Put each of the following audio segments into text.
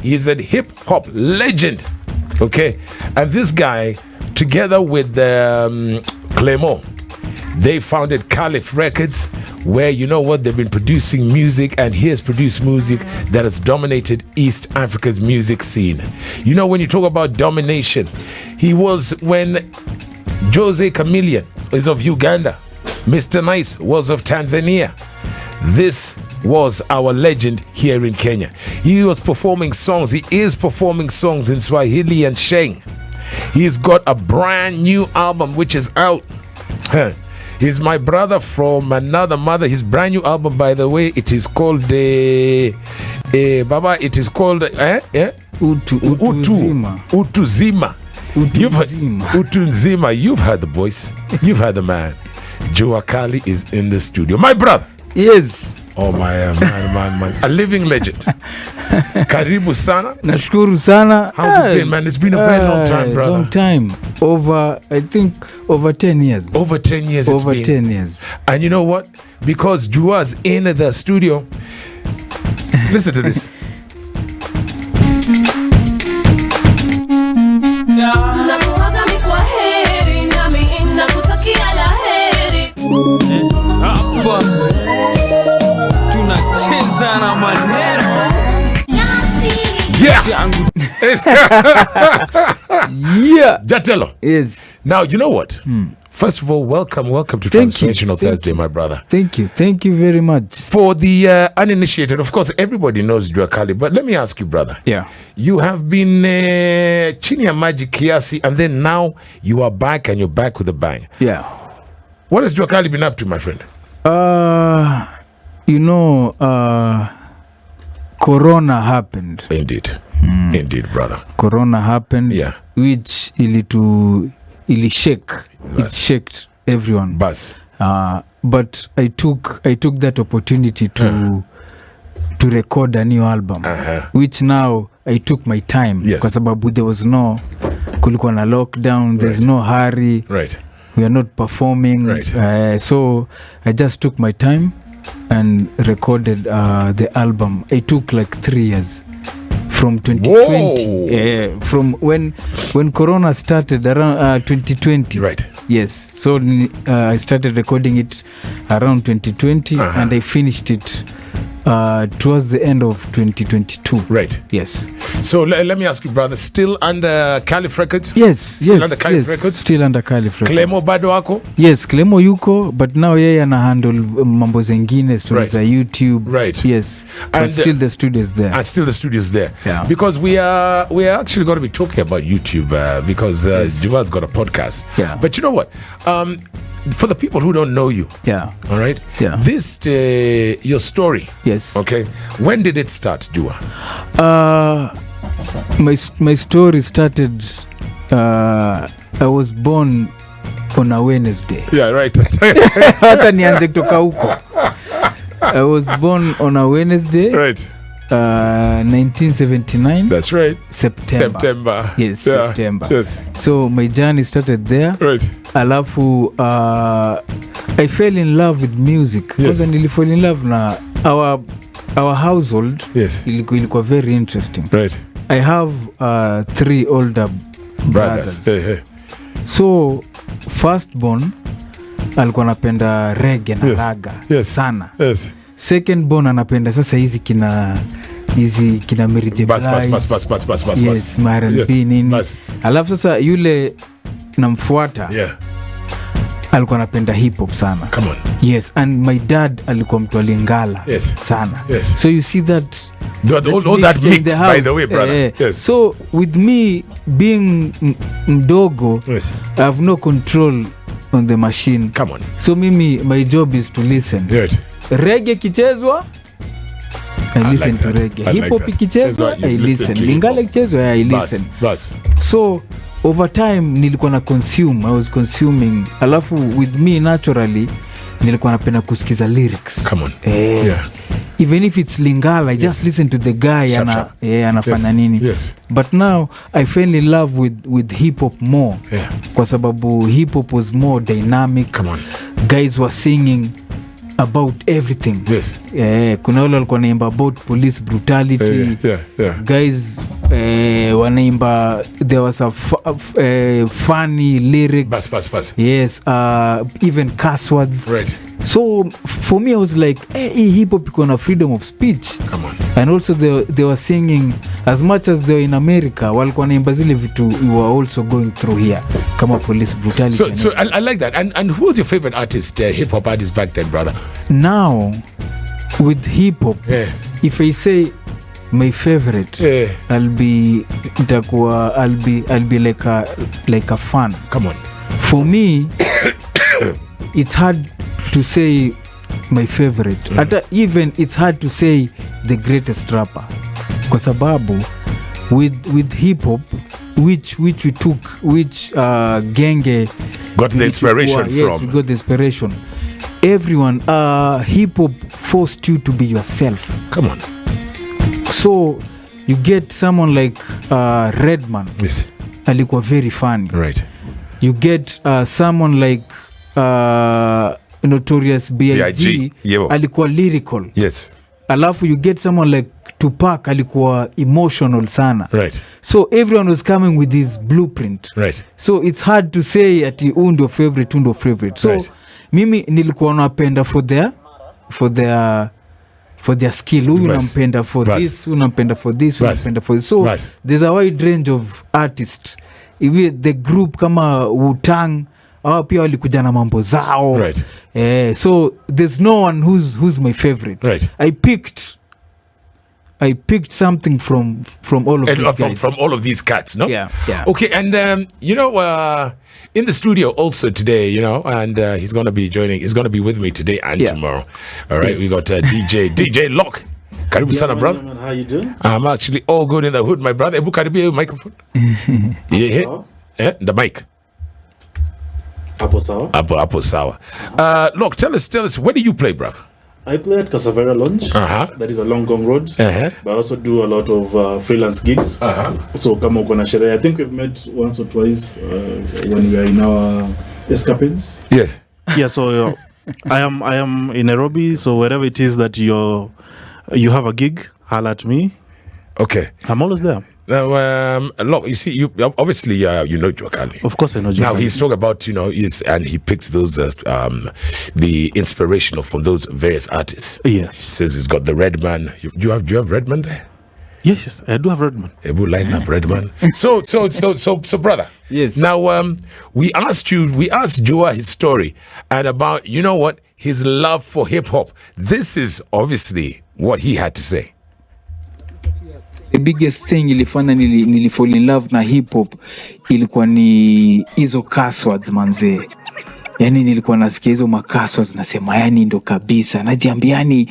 He's a hip-hop legend. Okay? And this guy, together with Clément, they founded Caliph Records, where, you know what, they've been producing music, and he has produced music that has dominated East Africa's music scene. You know, when you talk about domination, he was when Jose Chameleon is of Uganda, Mr. Nice was of Tanzania. This was our legend here in Kenya. He was performing songs, he is performing songs in Swahili and Sheng. He's got a brand new album which is out. He's my brother from another mother. His brand new album, by the way, it is called Baba. It is called Utu Zima. You've heard the voice. You've heard the man. Joe Cali is in the studio. My brother. Yes. Oh my man. A living legend. Karibu sana. Nashukuru sana. How's it been, man? It's been a very long time, brother. Long time. I think over 10 years. Over 10 years it's been. 10 years. And you know what? Because JUA's in the studio. Listen to this. Yeah. Yeah. Jatelo. Yes. Now, you know what? First of all, welcome to Transformational Thursday, my brother. Thank you very much. For the uninitiated, of course, everybody knows Joe Cali, but let me ask you, brother. Yeah. You have been chini ya maji kiasi, and then now you are back, and you're back with a bang. Yeah. What has Joe Cali been up to, my friend? Corona happened. Indeed. Indeed, brother. Corona happened. Yeah. Which it shaked everyone. Bus. But I took that opportunity to record a new album, which now I took my time. Yes. Kwa sababu there was kulikuwa na lockdown. There's no hurry. Right. We are not performing. Right. So I just took my time and recorded the album. It took like 3 years from 2020. From when Corona started around 2020. Right. Yes. So I started recording it around 2020 and I finished it towards the end of 2022. Right. Yes. So let me ask you, brother, still under Caliph Records? Yes. Still under Caliph Records? Still under Caliph Records. Clément bado wako? Yes, Clément yuko, but now yeye ana handle mambo zengine, stories za YouTube. Right. Yes. And still the studio's there. And still the studio's there. Yeah. Because we are actually going to be talking about YouTube because JUA's got a podcast. Yeah. But you know what? For the people who don't know you, all right, this your story, okay, when did it start, JUA? My story started, I was born on a Wednesday. Yeah, right. Hata nianze kutoka huko. I was born on a Wednesday, right, 1979. That's right. September. Yes, September. Yes. So my journey started there. Right. Alafu I fell in love with music. Yes. I fell in love na our household. Yes. Ilikuwa very interesting. Right. I have 3 older brothers. Hey. So firstborn alikuwa anapenda reggae na raga sana. Yes. Secondborn anapenda sasa hizi kina Mary J. Bas. Yes, R&B nini. Alafu sasa yule namfuata alikuwa anapenda hip hop sana. Come on. Yes, and my dad alikuwa mtu alingala sana. Yes. So you see that all that mix, by the way, brother. Yes. So with me being mdogo, I have no control on the machine. Come on. So my job is to listen. Right. Reggae kichezwa, I listen to reggae. Hip hop kichezwa, I listen. Lingala kichezwa, I listen. Bas. So over time nilikuwa na consume. I was consuming. Alafu with me naturally nilikuwa napenda kusikiza lyrics. Come on. Even if it's Lingala, I just listen to the guy anafanya nini. Yes. But now I fell in love with hip hop more. Kwa sababu hip hop was more dynamic. Come on. Guys were singing about everything. Yes. Kuna wale walikuwa naimba about police brutality. Guys wanaimba, there was a funny lyrics. Pass. Yes, even cuss words. Right. So for me I was like, hip hop iko na freedom of speech. Come on. And also they were singing as much as they were in America, walikuwa naimba zile vitu we were also going through here kama police brutality. So I like that. And who was your favorite artist, hip hop artist back then, brother? Now with hip hop, if I say my favorite, I'll be like a fan. Come on. For me it's hard to say my favorite. Even it's hard to say the greatest rapper, kwa sababu with hip hop which we took, which Genge got the inspiration from. Yes, we got the inspiration. Everyone, hip hop forced you to be yourself. Come on. So you get someone like Redman. Yes. Alikuwa very funny. Right. You get someone like Notorious B.I.G. Alikuwa lyrical. Yes. Alafu you get someone like Tupac, alikuwa emotional sana. Right. So everyone was coming with this blueprint. Right. So it's hard to say ati undo favorite. So mimi nilikuwa napenda for their skill. Huyu nampenda for this, huyu nampenda for this, huyu nampenda for this. So there's a wide range of artists. The group kama Wu-Tang, pia walikuja na mambo zao. Right. So there's no one who's my favorite. Right. I picked something from all of these guys. From all of these cats, no? Yeah. Okay, and in the studio also today, and he's going to be with me today and tomorrow. All right, we got DJ Lock. Karibu sana, brother. Man, how you doing? I'm actually all good in the hood, my brother. Ebu karibia microphone. The mic. Apo sawa. Apo sawa. Look, tell us, where do you play, brother? I play at Casavera Lounge. That is a Long Gong Road. But I also do a lot of freelance gigs. So kama uko na sherehe, I think we've met once or twice when we are in our escapades. Yes. Yeah. So I am in Nairobi. So wherever it is that you have a gig, holla at me. Okay. I'm always there. Now, look, you see, you obviously you know Joe Cali. Of course I know Joe Now Cali. he's talking about and he picked those the inspirational from those various artists. Yes. He says he's got the Redman. Do you have Redman there? Yes, I do have Redman. Ebu line up Redman. So brother. Yes. Now we asked JUA his story and about his love for hip hop. This is obviously what he had to say. The biggest thing ilifanya nilifall in love na hip hop ilikuwa ni hizo cuss words manze. Yani nilikuwa nasikia hizo cuss words nasema yani ndo kabisa. Najiambia yani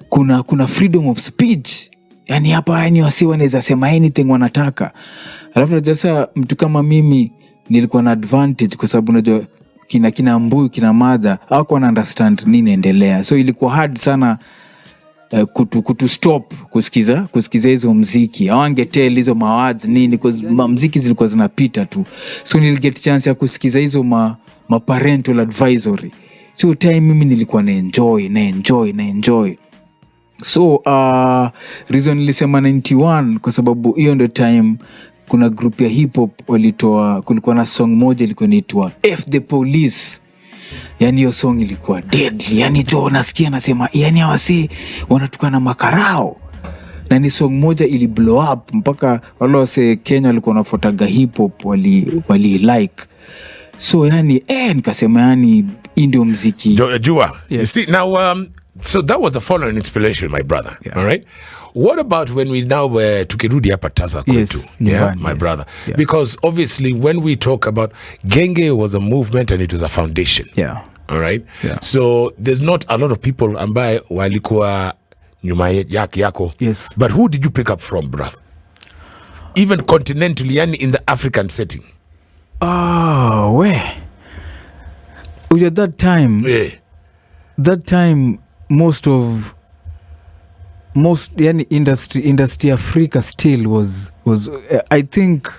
kuna freedom of speech. Yani hapa yani wasi wanaweza sema anything wanataka. Alafu najua sasa mtu kama mimi nilikuwa na advantage kwa sababu najua kina Mbuyu kina Mada hawakuwa na understand nini endelea. So ilikuwa hard sana kutu stop kusikiza hizo muziki. Hawangetel hizo mawads nini because muziki zilikuwa zinapita tu. So niliget chance ya kusikiza hizo ma parental advisory. So time mimi nilikuwa na enjoy. So reason nilisema 91 kwa sababu hiyo ndio time kuna group ya hip hop kulikuwa na song moja ilikuwa inaitwa F the Police. Yani hiyo song ilikuwa deadly. Yani jo nasikia nasema yani hawasi wanatukana makarao. Na ni song moja ili blow up mpaka wale wase Kenya walikuwa wanafuataga hip hop wali like. So yani nikasema yani ndio muziki. JUA. Yes. You see now so that was a following inspiration, my brother. Yeah. All right. What about when we now tukirudi hapa Tasa kwetu? My brother. Yeah. Because obviously when we talk about Genge was a movement and it was a foundation. Yeah. All right. Yeah. So there's not a lot of people ambaye walikuwa nyuma yako. Yes. But who did you pick up from, brother? Even continentally and in the African setting. Where? At that time. Yeah. That time most yani industry Africa still was I think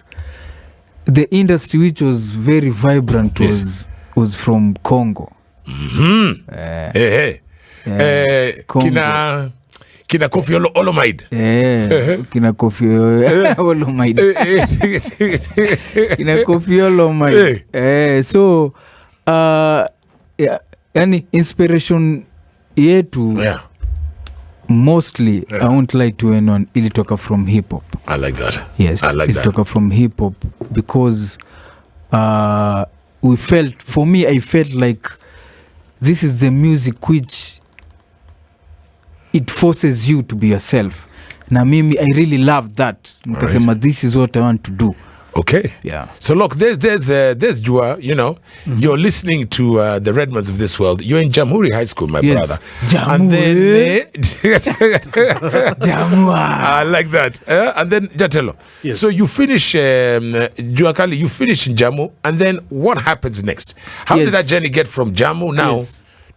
the industry which was very vibrant was from Congo. Kina Kofi Olomide. Kina Kofi Olomide. Kina Kofi Olomide. So yani inspiration yetu mostly I won't lie to anyone, ilitoka from hip hop. I like that. Yes, I like ilitoka from hip hop because I felt like this is the music which it forces you to be yourself. Na mimi I really love that. Nikasema this is what I want to do. Okay. Yeah. So look, there's JUA, you know, you're listening to the Redmonds of this world. You're in Jamhuri High School, my brother. And then I like that. And then Jatelo. Yes. So you finish JUA Cali, you finish in Jammu, and then what happens next? How did that journey get from Jammu now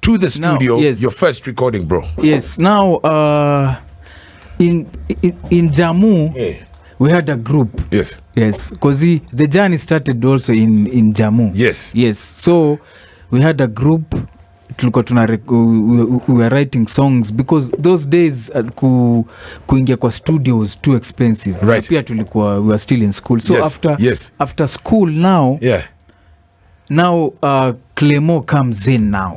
to the studio, your first recording, bro? Yes. Now in Jammu we had a group. Yes. Yes, because the journey started also in Jammu. Yes. Yes. So we had a group. We were writing songs because those days kuingia kwa studio was too expensive. Right. Pia we were still in school. So after school now, Clemo comes in now.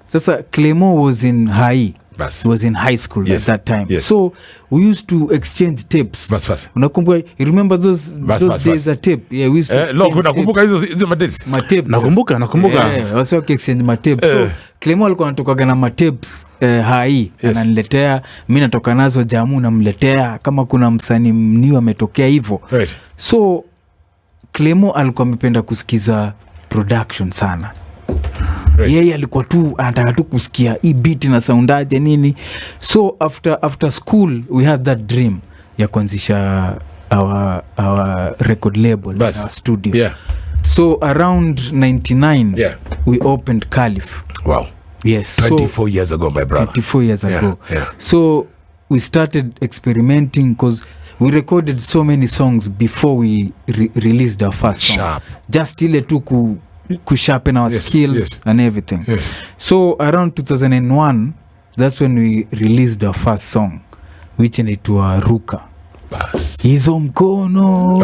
Sasa Clemo was in high. He was in high school at that time. Yes. So we used to exchange tapes. Unakumbuka, you remember those days of tape? Yeah, we used to exchange unakumbuka hizo matapes? Nakumbuka. Wasi exchange matapes. So Clemo alikuwa anatoka na matapes hai ananiletea, mimi natoka nazo Jammu namletea kama kuna msanii mniu ametokea hivyo. Right. So Clemo alikuwa amependa kusikiza production sana. Yeye alikuwa tu anataka tu kusikia hii beat na soundaje nini. So after school we had that dream ya kuanzisha our record label, our studio. Yeah. So around 99 we opened Caliph. Wow. Yes. 24 years ago, my brother. 24 years ago. Yeah. So we started experimenting because we recorded so many songs before we released our first song. Sharp. Just ile tu kusharpen our skills and everything. So around 2001, that's when we released our first song, which inaitwa Ruka. Hizo mkono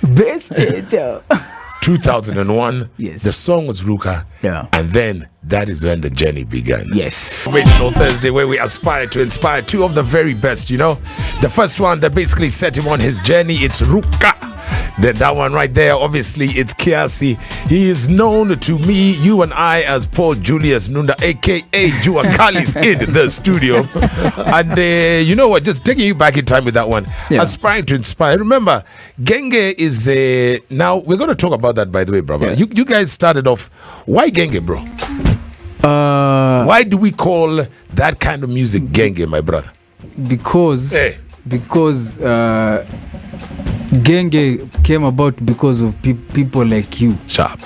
best 2001, the song was Ruka, and then that is when the journey began. Yes. Original Thursday, where we aspire to inspire two of the very best, you know. The first one that basically set him on his journey, it's Ruka. Then that one right there, obviously, it's Kiasi. He is known to me, you and I, as Paul Julius Nunda, a.k.a. JUA Cali's in the studio. And you know what, just taking you back in time with that one, aspiring to inspire. Remember, Genge is now, we're going to talk about that, by the way, brother. You guys started off, why Genge, bro? Why do we call that kind of music Genge, my brother? Because Genge came about because of people like you. Sharp.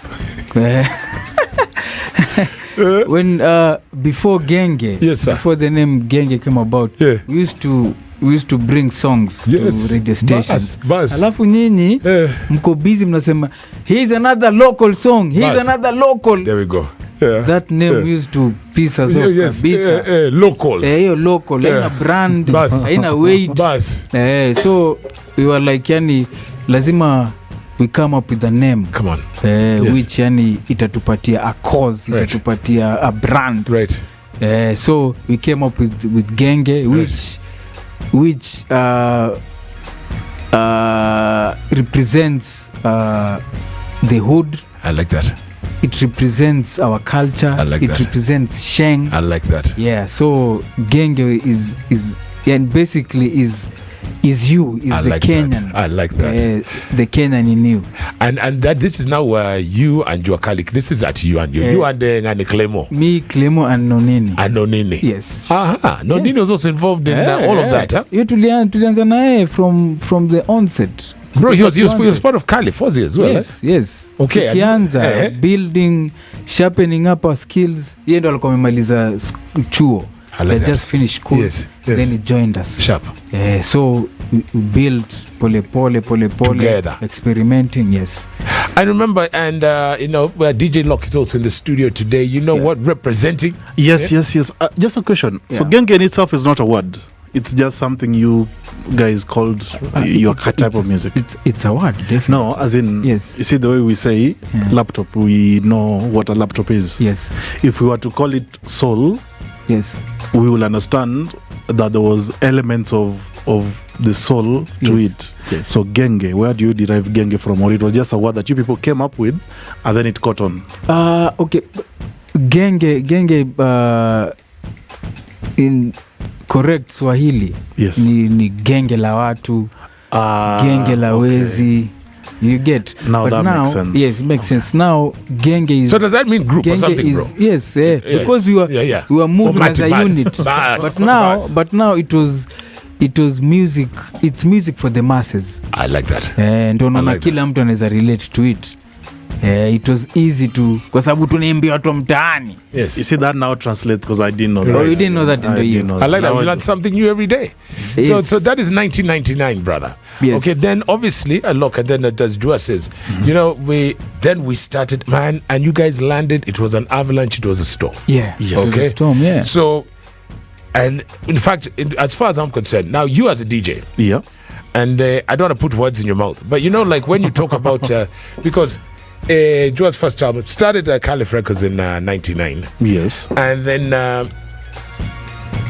When before Genge, before the name Genge came about, we used to bring songs to radio stations. Alafu nyinyi mko busy mnasema here's another local song, another local. There we go. That name used to piss us off kabisa. Local. Hiyo local, haina brand, haina weight. So we were like, yani lazima we come up with a name. Come on. Which yani itatupatia a cause, itatupatia a brand. Right. So we came up with Genge, which represents the hood. I like that. It represents our culture. I like that. It represents Sheng. I like that. Yeah, so Genge is and basically is you, is the Kenyan. I like that. The Kenyan in you. And that this is now you and JUA Cali. This is at you and you. You and Clemo. Me, Clemo and Nonini. And Nonini. Yes. Nonini was also involved in all of that. Huh? Tulianza nae from the onset. Bro, he was part of Caliph, was he as well? Yes. Okay. Tukianza building, sharpening up our skills. Yeye ndo alikuwa amemaliza chuo. They just finished school. Yes. Then he joined us. Sharp. So we built pole together, experimenting. Yes. I remember, and DJ Lock is also in the studio today. You know what? Representing. Yes. Just a question. So Genge in itself is not a word. It's just something you guys called your type of music. It's a word, definitely. No, as in, you see the way we say laptop, we know what a laptop is. Yes. If we were to call it soul, we will understand that there was elements of the soul to it. Yes. So Genge, where do you derive Genge from? Or it was just a word that you people came up with and then it caught on? Okay. Genge in correct Swahili ni genge la watu, genge la wezi. You get? Now that makes sense. Yes, it makes sense. Now Genge is... So does that mean group or something, bro? Yes, because we were moving as a unit. But now it was music. It's music for the masses. I like that. Ndio naona kila mtu anaweza relate to it. It was easy to, kwa sababu tunaimba watu mtaani. Yes. You see that now translates because I didn't know that. Oh, you didn't know that in the year. I like that. We learn something new every day. Yes. So that is 1999, brother. Yes. Okay, then obviously, look, and then as JUA says, we started, man, and you guys landed. It was an avalanche. It was a storm. Yeah. Yes. Okay. It was a storm, yeah. So, and in fact, as far as I'm concerned, now you as a DJ. Yeah. And I don't want to put words in your mouth, but like when you talk about, because JUA's first album started at Caliph Records in 99. Yes. And then,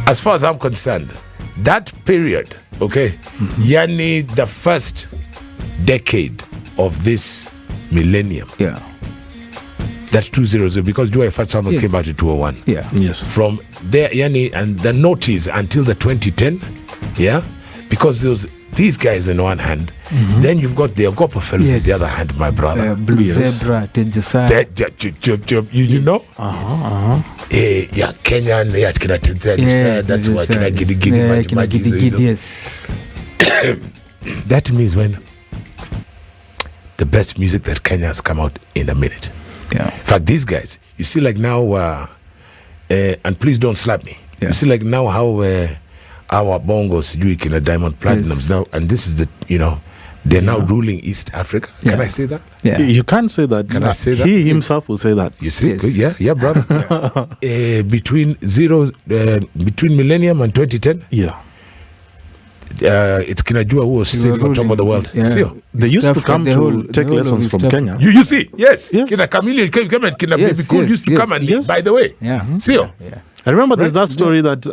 as far as I'm concerned, that period, yani the first decade of this millennium. Yeah. That's 2000, because JUA first album came out in 2001. Yeah. Yes. From there, yani, and the noughties until the 2010, because these guys in one hand, then you've got the Agopa fellas in the other hand, my brother. Blue Zebra, Tejasai. You know? Kenyan, kina Tenzeli, that's why kina Gidi yes. That means when the best music that Kenya has come out in a minute. Yeah. In fact, these guys, you see like now, and please don't slap me. You see like now how our bongos in a diamond platinums now, and this is the they're now ruling East Africa. Can I say that? Yeah. You can't say that. Can I say that? He himself will say that. You see? Yes. Yeah, brother. Between millennium and 2010. Yeah. It's JUA who was sitting on top of the world. Yeah. See? They used to come to take lessons from Kenya. You see? Yes. Kina Chameleon came and Kina Baby Cool used to come and by the way. Yeah. See? Yeah. I remember there's that story that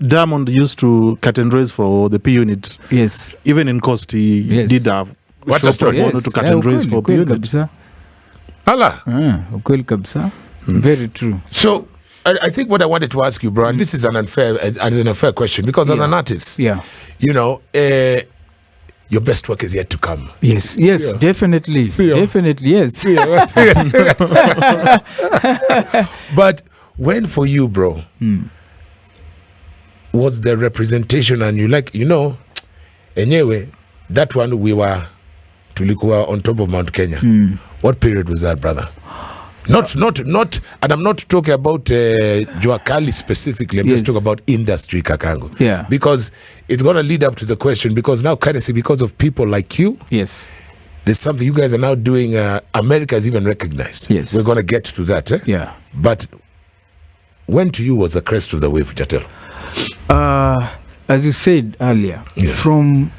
Diamond used to cut and raise for the P unit. Yes. Even in Coast, he did have what a story. To cut and raise for P unit. Allah. Ukweli kabisa. Very true. So I think what I wanted to ask you, bro, and this is an unfair question, because as an artist, your best work is yet to come. Yes, definitely. Definitely, yes. But when for you, bro, was the representation, and you anyway, that one tulikuwa on top of Mount Kenya. What period was that, brother? Not, and I'm not talking about Joe Cali specifically. I'm just talking about industry, Kakango. Yeah. Because it's going to lead up to the question, because now currency, because of people like you, yes, there's something you guys are now doing. America has even recognized. Yes. We're going to get to that. Yeah. But when to you was the crest of the wave, Jatel? As you said earlier, from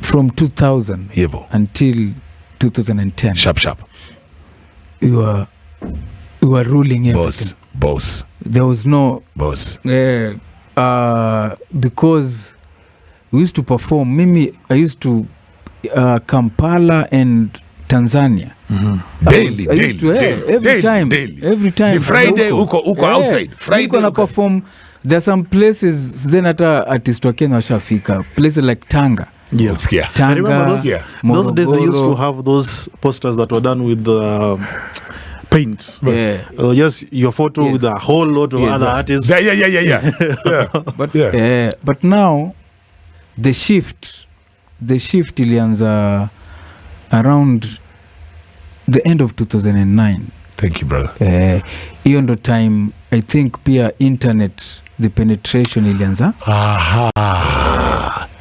2000 until 2010. Sharp. We were ruling everything. Boss. There was no boss. Because we used to perform. I used to Kampala and Tanzania. Daily. Every time. The Friday uko outside. Friday uko perform. There are some places then hata artist wa Kenya washafika. Places like Tanga. Yes. Tanga, I remember those days they used to have those posters that were done with paint. Yes, your photo with a whole lot of other artists. Yeah. But now the shift ilianza around the end of 2009. Thank you, brother. Hiyo ndo time I think pia internet the penetration ilianza.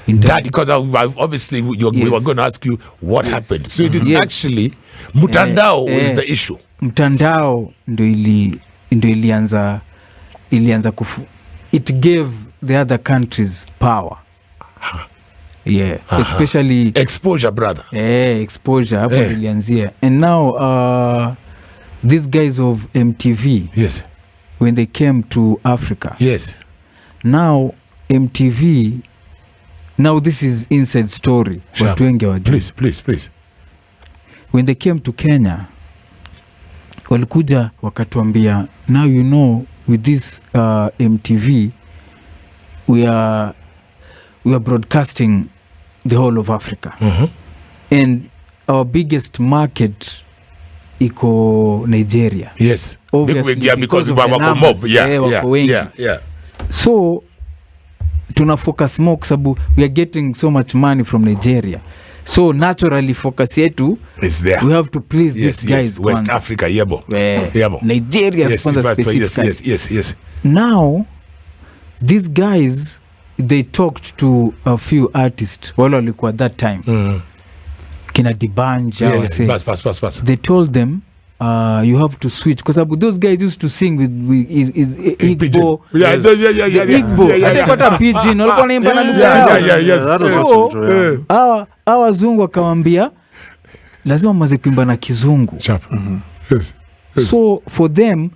That because obviously we were going to ask you what happened. So it is actually mtandao is the issue. Mtandao ndo ilianza it gave the other countries power. Yeah, especially exposure, brother. Exposure hapo ilianzia. And now these guys of MTV, yes, when they came to Africa, yes, now MTV, now this is inside story. Watu wengi wajui. Please. When they came to Kenya, walikuja wakatuambia, now you know with this MTV we are broadcasting the whole of Africa. And our biggest market iko Nigeria. Yes. Obviously, because of the numbers, wako wengi. So tuna focus more sababu we are getting so much money from Nigeria. So naturally focus yetu is there. We have to please these guys. West Africa, yebo. Nigeria sponsor specific. Yes. Now these guys, they talked to a few artists wale walikuwa that time. Kina Dibanja pass. They told them you have to switch because those guys used to sing with Igbo. Igbo. Hata pidgin walikuwa naimba na lugha. Hawa wazungu wakawambia lazima mwaze kuimba na Kizungu. Yes. So for them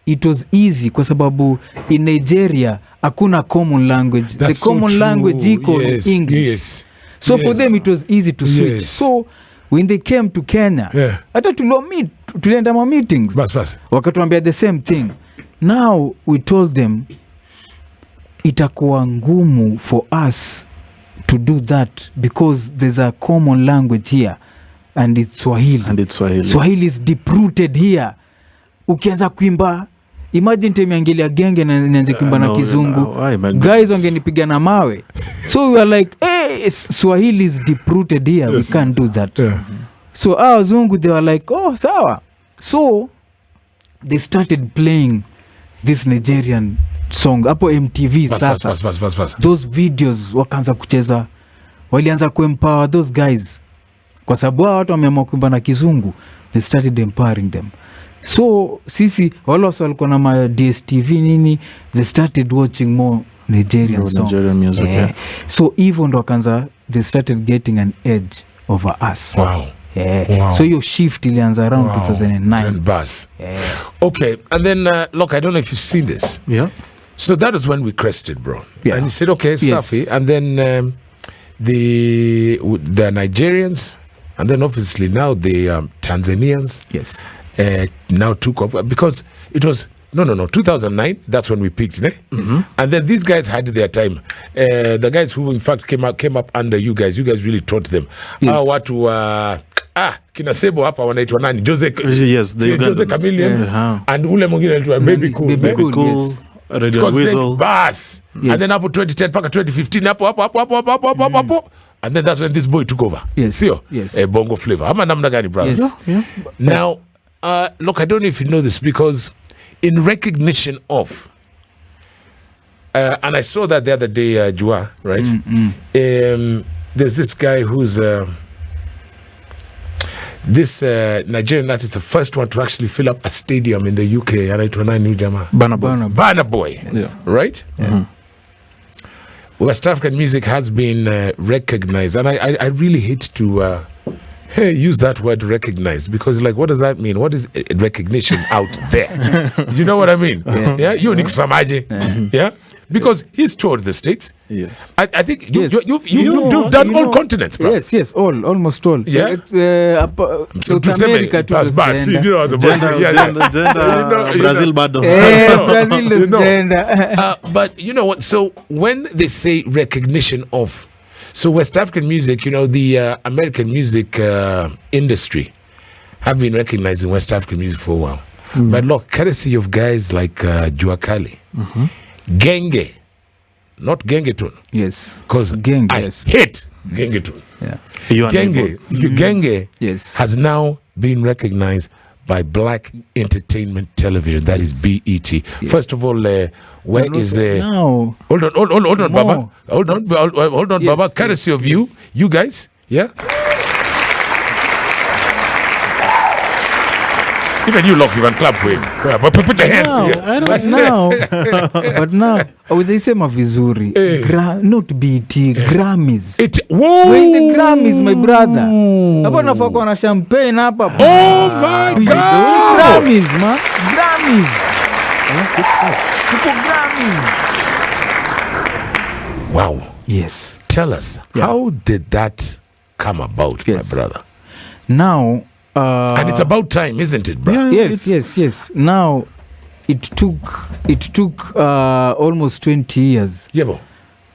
it was easy kwa sababu in Nigeria hakuna common language. That's the common language iko English. So for them it was easy to switch. So when they came to Kenya, hata tulienda ma meetings. Wakatuambia the same thing. Now we told them itakuwa ngumu for us to do that because there's a common language here and it's Swahili. Swahili is deep-rooted here. Ukianza kuimba, imagine time ya Ngeli ya Genge na nianze kuimba na Kizungu. Guys wangenipiga na mawe. So we were like, hey, Swahili is deep-rooted here. We can't do that. So our Zungu, they were like, oh, sawa. So they started playing this Nigerian song hapo MTV. Sasa those videos wakaanza kucheza, walianza kuempower those guys kwa sababu watu wameamua kuimba na Kizungu. They started empowering them. So sisi wale walikuwa na ma DSTV nini, they started watching more Nigerian songs. Nigerian music, So even ndo wakaanza, they started getting an edge over us. Wow. So your shift ilianza around 2009. Okay, and then look, I don't know if you've seen this. So that was when we crested, bro. And he said, okay, Safi. And then the Nigerians, and then obviously now the Tanzanians now took over because it was 2009. That's when we peaked, and then these guys had their time. The guys who in fact came up under you guys really taught them. Watu kina Sebo hapa wanaitwa nani? Jose Chameleon and ule mwingine anaitwa Baby Cool. Radio Weasel. Bass. And then hapo 2010 paka 2015 hapo. And then that's when this boy took over. Sio? Bongo flavor. Ama namna gani, brother? Now, look, I don't know if you know this because in recognition of and I saw that the other day, JUA, right? There's this guy who's this Nigerian artist, the first one to actually fill up a stadium in the UK, anaitwa nani jamaa? Burna Boy. Right? West African music has been recognized, and I really hate to use that word recognized because, like, what does that mean? What is recognition out there? You know what I mean? You ni kusamaje? Because he's toured the States. I think you've done all continents, bro. Yes, almost all. South America too. Brazil bado. Brazil is gender. But you know what? So when they say recognition of, so West African music, the American music industry have been recognizing West African music for a while. But look, courtesy of guys like Joe Cali, Genge, not Gengetun. Because I hate Gengetun. Genge has now been recognized by Black Entertainment Television. That is BET. Yes. First of all, where is now? Hold on, Baba. Hold on, yes, Baba. Courtesy of you guys. Yeah. Even you, Lock, you can clap for him. Put your hands together. But now, they say mavizuri. Not BT, Grammys. Whoa! We're in the Grammys, my brother. Hapa nafaka na champagne hapa. Oh my God! Grammys, man. Grammys. That's good stuff. People Grammys. Wow. Yes. Tell us, how did that come about, my brother? Now, and it's about time, isn't it, bro? Yeah, yes. Now, it took almost 20 years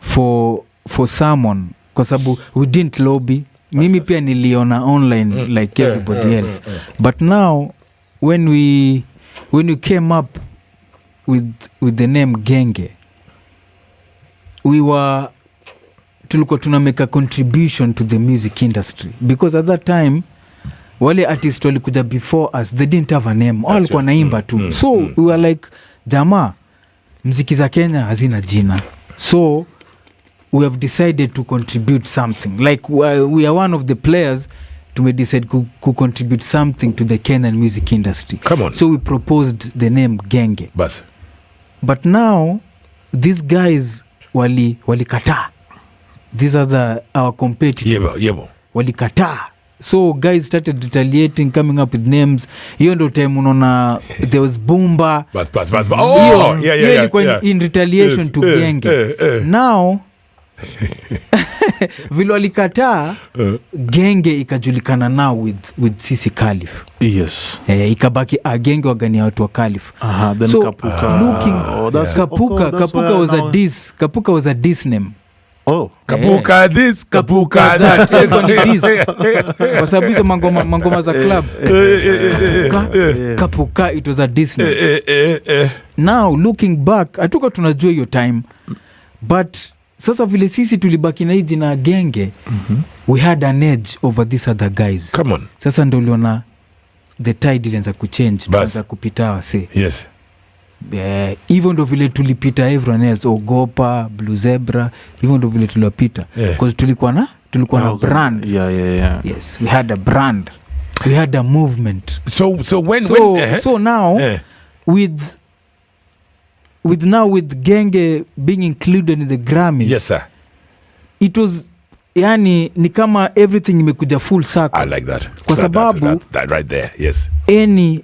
for someone, because we didn't lobby. Mimi pia niliona online like everybody else. But now, when we came up with the name Genge, tulikuwa tuna make a contribution to the music industry, because at that time wale artists walikuja before us, they didn't have a name, all walikuwa naimba tu. So we were like, jamaa, mziki za Kenya hazina jina, so we have decided to contribute something, like we are one of the players to decide to contribute something to the Kenyan music industry. Come on. So we proposed the name Genge, but now these guys walikataa. These are our competitors. Walikataa. So guys started retaliating, coming up with names. Hiyo ndo time unaona there was Boomba. Oh, yeah. In retaliation to Genge. Now vile walikataa, Genge ikajulikana now with sisi Caliph. Yes. Ikabaki Genge wagani watu wa Caliph. Then so, Kapuka. Kapuka was a diss name. Oh, Kapuka this, Kapuka that. Kwa sababu hizo mangoma za club. Kapuka, it was a Disney. Now looking back, atuka tunajua hiyo time, but sasa vile sisi tulibaki na hiji na Genge, we had an edge over these other guys. Come on. Sasa ndo uliona the tide ilianza kuchange, tuanza kupita wase. Yes. Even ndo vile tulipita everyone else, Ogopa, Blue Zebra, even ndo vile tuliwapita, because tulikuwa na brand. Yeah. Yes, we had a brand, we had a movement. So now with Genge being included in the Grammys, yes sir, it was yani ni kama everything imekuja full circle. I like that. Kwa sababu that right there. Yes. Any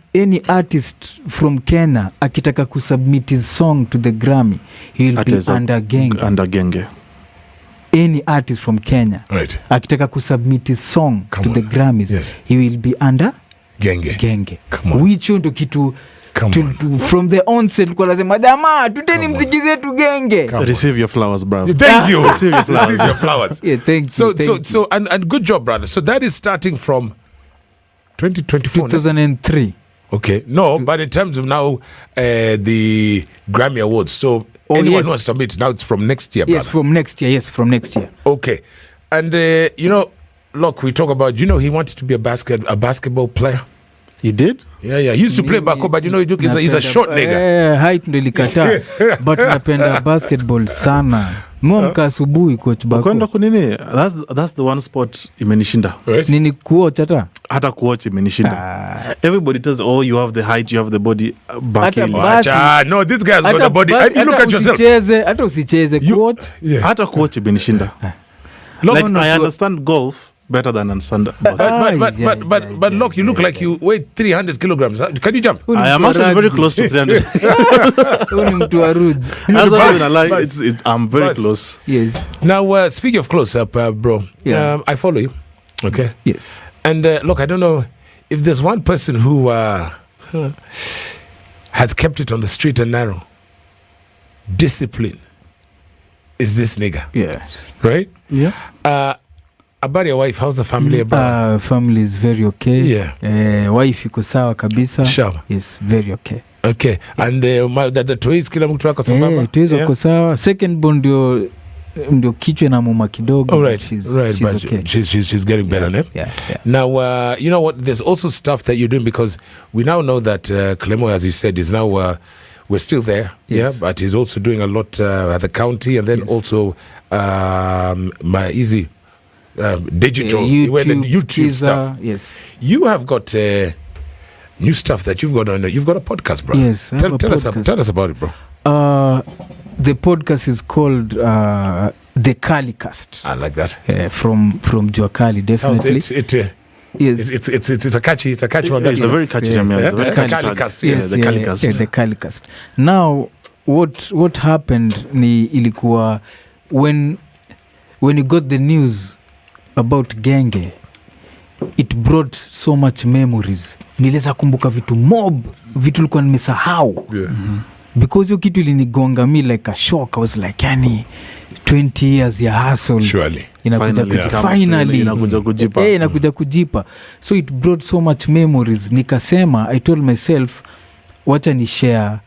artist from Kenya akitaka kusubmit his song to the Grammy, he will be under Genge. Under Genge. Any artist from Kenya, right, akitaka kusubmit his song to the Grammys, he will be under Genge. Which ndo kitu from the onset kwa lazima jamaa tuteni mziki zetu Genge. Receive your flowers, brother. Thank you. Receive your flowers. Yeah, thank you. So and good job, brother. So that is starting from 2024. 2003. Okay. No, but in terms of now the Grammy Awards. So anyone who wants to submit now, it's from next year, brother. Yes, from next year. Okay. And look, we talk about, he wanted to be a basketball player. He did? Yeah. He used to play backup, but he's a short nigga. Height ndo ilikata. But napenda basketball sana. Mwamka asubuhi coach bako. Kwenda kunini? That's the one sport imenishinda. Right? Nini kuwatch hata kuwatch imenishinda. Everybody tells, oh, you have the height, you have the body back in. No, this guy's got a body. You look at yourself. Hata usicheze kuwatch. Hata kuwatch imenishinda. Like I understand golf better than understand. But look, you look like you weigh 300 kilograms. Can you jump? I am actually very close to 300. That's not even a lie. I'm very close. Yes. Now, speaking of close up, bro, I follow you. Okay. Yes. And look, I don't know if there's one person who has kept it on the straight and narrow. Discipline is this nigga. Yes. Right? Yeah. About your wife, how's the family? Family is very okay. Yeah. Wife iko sawa kabisa. Sure. Yes, very okay. Okay. And the twins kila mtu wako sawa. Twins wako sawa. Second born ndio ndio kichwa na muma kidogo. All right, she's but okay. She's getting better, yeah. Now, you know what? There's also stuff that you're doing because we now know that Clemo, as you said, is now we're still there, yes. but he's also doing a lot at the county, and then yes. also my easy digital YouTube stuff. Yes, you have got new stuff that you've got on. You've got a podcast, bro. Yes, tell us about it, bro. The podcast is called the Calicast. I like that. From Joe Cali, definitely. Yes, it's a catchy one. It's a very catchy name. The Calicast. Yes, the Calicast. The Calicast. Now, what happened ni ilikuwa when you got the news about Genge, it brought so much memories. Niliweza kumbuka vitu nilikuwa nimesahau. Because hiyo kitu ilinigonga me like a shock. I was like, yani 20 years ya hustle. Surely. Finally. Inakuja kujipa. So it brought so much memories. Nikasema, I told myself, wacha ni share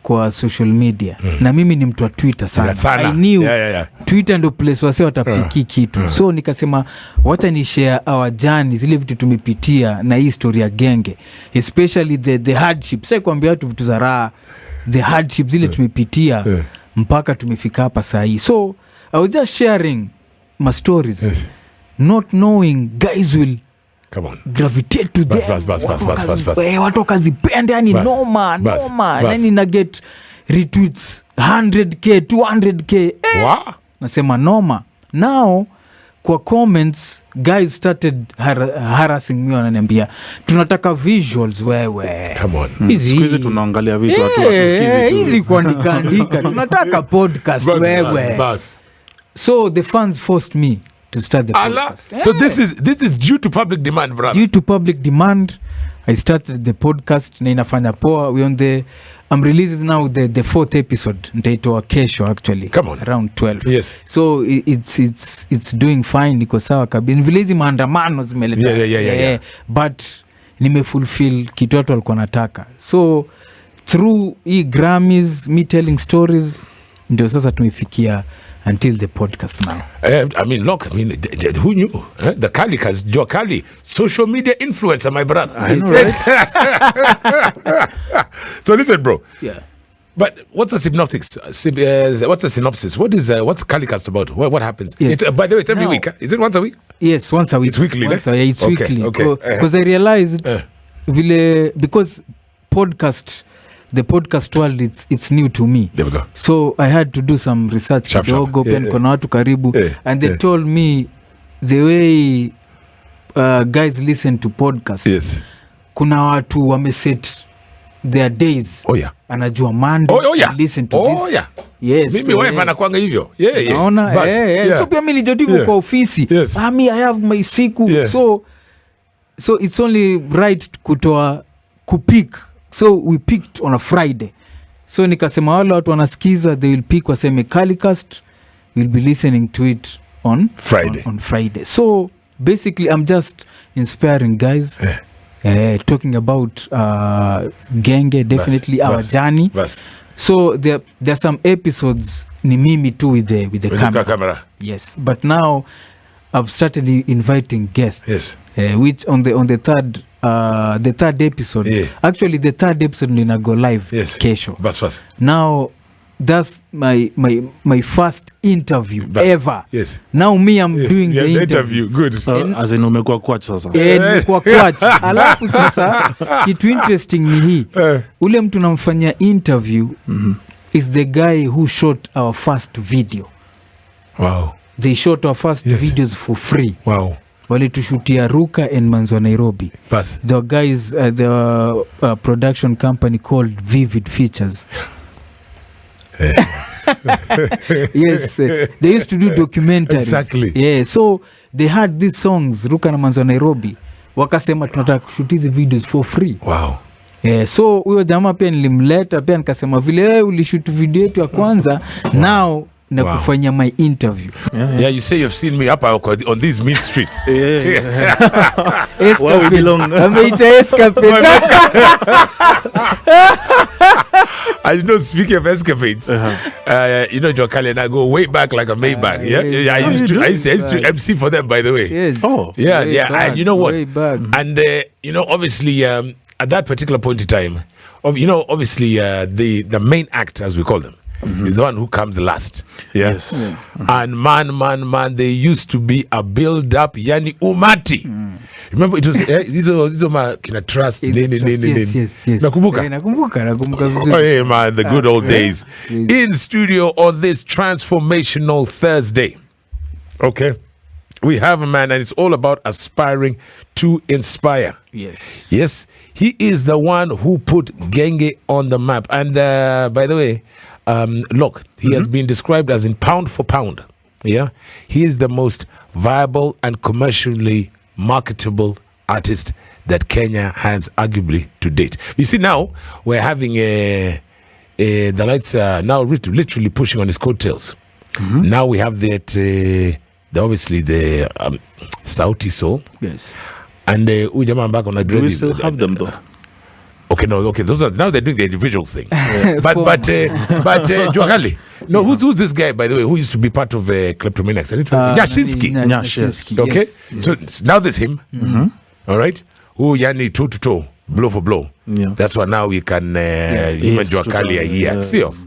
kwa social media. Na mimi ni mtu wa Twitter sana. I knew Twitter ndo place wase watapiki kitu. So nikasema, wacha ni share our journey, zile vitu tumepitia na hii story ya Genge. Especially the hardships. Sai kuambia watu vitu za raha. The hardships zile tumepitia mpaka tumefika hapa saa hii. So I was just sharing my stories, not knowing guys will gravitate to them. Watu wakazipenda, yani noma. Nani na get retweets 100k 200k. Nasema noma. Now kwa comments guys started harassing me, wananiambia tunataka visuals wewe. Come on. Siku tunaangalia vitu watu watusikizi tu. Hizi kuandika tunataka podcast wewe. So the fans forced me to start the podcast. So this is due to public demand, brother. Due to public demand, I started the podcast na inafanya poa. I'm releasing now the fourth episode. Nitaitoa kesho actually. Come on. Around 12. Yes. So it's doing fine. Niko sawa kabisa. Vile hizi maandamano zimeleta. Yeah. But nimefulfill kitu watu walikuwa nataka. So through Grammys, me telling stories, ndio sasa tumefikia until the podcast now. Who knew? The Calicast, Joe Cali, social media influencer, my brother. I know, right? So listen, bro. Yeah. But what's the synopsis? What's the synopsis? What's Calicast about? What happens? Yes. By the way, it's every week. Huh? Is it once a week? Yes, once a week. It's weekly, it's weekly. Okay. Because I realized because the podcast world, it's new to me. There we go. So I had to do some research kidogo, pia niko na watu karibu, and they told me the way guys listen to podcasts. Yes. Kuna watu wameset their days. Oh yeah. Anajua Monday. Oh yeah. Listen to this. Oh yeah. Yes. Mimi wife anakuanga hivyo. Yeah. Naona so pia mimi nijotivo kwa ofisi. Yes. I have my siku. Yeah. So it's only right kupick. So we picked on a Friday. So nikasema wale watu wanasikiza, they will pick waseme Calicast, we'll be listening to it on Friday. On Friday. So basically I'm just inspiring guys, talking about Genge, definitely our journey. So there are some episodes ni mimi too with the camera. Yes, but now I've started inviting guests. Yes. Which on the third episode, actually the third episode nina go live kesho. Bas. Now that's my first interview ever. Yes. Now me I'm doing the interview. Good. As in umekuwa coach sasa. Nimekuwa coach. Alafu sasa kitu interesting ni hii. Ule mtu namfanyia interview is the guy who shot our first video. Wow. They shot our first videos for free. Wow. Walitushutia Ruka and Manzwa Nairobi. Bas. The guys the production company called Vivid Features. Yes, they used to do documentaries. Exactly. Yeah, so they had these songs Ruka na Manzwa Nairobi. Wakasema tunataka kushoot hizi videos for free. Wow. Yeah, so huyo jamaa pia nilimleta pia nikasema vile ulishut video yetu ya kwanza, now na Wow. kufanya my interview. Yeah, you say you've seen me up on these mean streets. Where we belong. Ameita escapade. I did not speak of escapades. You know, Joe Cali and I go way back like a Maybach. Yeah. I used to MC for them, by the way. Yes. Oh. Yeah. Back, And you know what? way back. And you know, obviously, at that particular point in time, obviously, the main act, as we call them, is the one who comes last. Yes. And man, they used to be a build-up, yani umati. Remember, it was hizo ma kina trust. Yes. Nakumbuka? Nakumbuka vizuri. Oh, hey, man, the good old days. Please. In studio on this transformational Thursday. Okay. We have a man, and it's all about aspiring to inspire. Yes. He is the one who put Genge on the map. And by the way, look, he has been described as in pound for pound. Yeah. He is the most viable and commercially marketable artist that Kenya has arguably to date. You see, now we're having the lights are now literally pushing on his coattails. Now we have that obviously the Sauti Soul. Yes. And Ujama back on a Do we still have them though? Okay, those are now they're doing the individual thing. But Joe Cali. No, who's this guy, by the way, who used to be part of Kleptomaniacs? Yashinsky. Yes. Okay, Yes. so now there's him. All right, who yani toe to toe, blow for blow. Yeah. That's why now we can him and Joe Cali are here.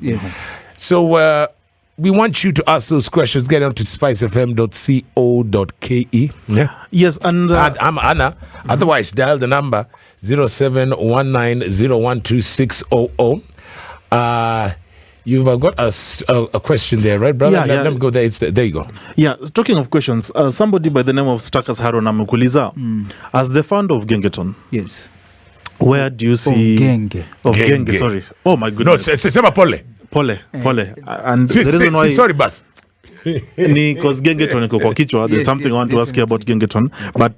Yes. So we want you to ask those questions. Get on to spicefm.co.ke. Yeah. Yes, and I'm Anna. Otherwise, dial the number 0719012600. You've got a question there, right, brother? Yeah. Let me go there. There you go. yeah, talking of questions, somebody by the name of Stakas Haron amekuuliza, as the founder of Gengeton, Yes. where do you see Genge. of Genge. Genge? Sorry. Oh my No, goodness. sema pole. Pole. And the reason why Sorry, boss. ni cause Gengeton iko kwa kichwa. There's Yes, something I want to ask you about Gengeton, but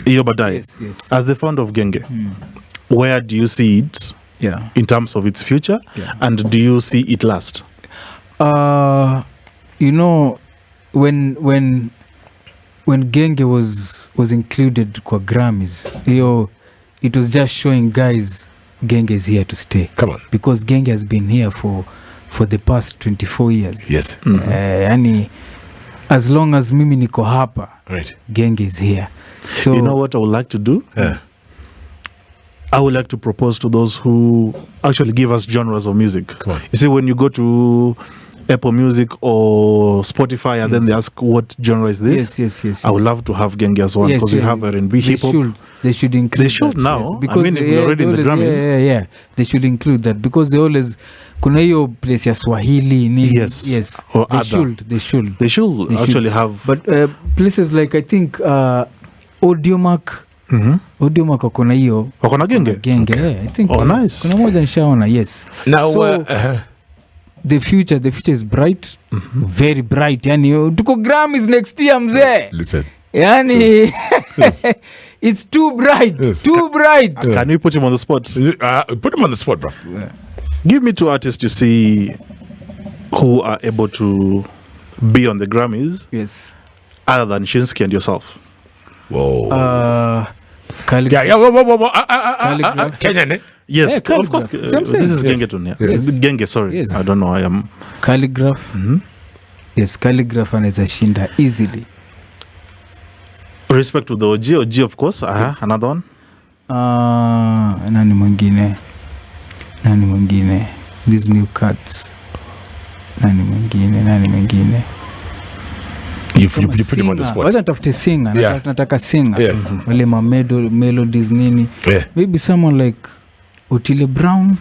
hiyo baadaye. Yes. As the founder of Genge, where do you see it Yeah. in terms of its future, and do you see it last? You know, when Genge was included kwa Grammys, it was just showing guys Genge is here to stay. Come on. Because Genge has been here for the past 24 years. Yes. Yani, as long as mimi niko hapa, Right. Genge is here. So You know what I would like to do? Yeah. I would like to propose to those who actually give us genres of music. Come on. You see, when you go to Apple Music or Spotify and then they ask what genre is this, yes. I would love to have Genge as well, because we have R&B, hip hop. They should include. They should that, now. yes. I Because mean, we're already in the Grammys. Yeah. They should include that because they always kuna hiyo place ya Swahili nini. Yes. Or They other. should. They should They actually should. have. But places like I think Audiomack wako na hiyo Wako na Genge? Genge. Yeah, I think. Oh, nice. Kuna moja nishaona. Yes. Now, So, the future is bright, very bright. Yani tuko Grammys next year mzee. listen. Yani it's too bright, Yes. too bright. Can we put him on the spot? Put him on the spot, bro. Give me two artists you see who are able to be on the Grammys Yes. other than Shinsky and yourself. Whoa. Caliph. Yeah. Whoa. Calligraph. Kenyan, eh? Yes, Yeah, of course. Calligraph. I'm saying. This is Yes. Gengeton. Yeah. Yes. Genge, sorry. Yes. I don't know. I am. Calligraph. Yes, Calligraph anaweza shinda easily. Respect to the OG, of course. Another one. Nani mwingine? These new cuts. Nani mwingine? You put him on the spot. Wacha tafute singer. Yeah. Nataka singer. Yeah. Wale melodies nini. Yeah. Maybe someone like Otile Brown.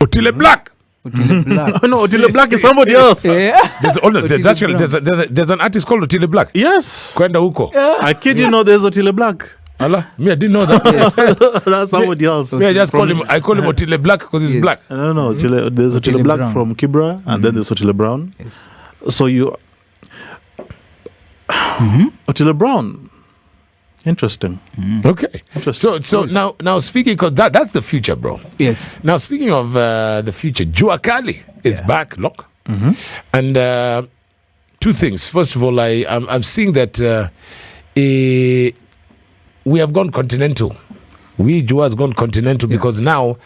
Otile Black. Otile Black. No, Otile Black is somebody else. Yeah. There's an artist called Otile Black. Yes. Kwenda huko. I kid you, there's Otile Black. Allah, me, I didn't know that. That's somebody else. Me, I call him Otile Black because he's Yes. black. No. There's Otile Black Brown. from Kibra, and then there's Otile Brown. Yes. So you. Otile Brown. Interesting. Okay. Interesting. So now speaking, because that's the future, bro. Yes. Now speaking of the future, JUA Cali is back. Look. And two things. First of all, I'm seeing that we have gone continental. JUA has gone continental because now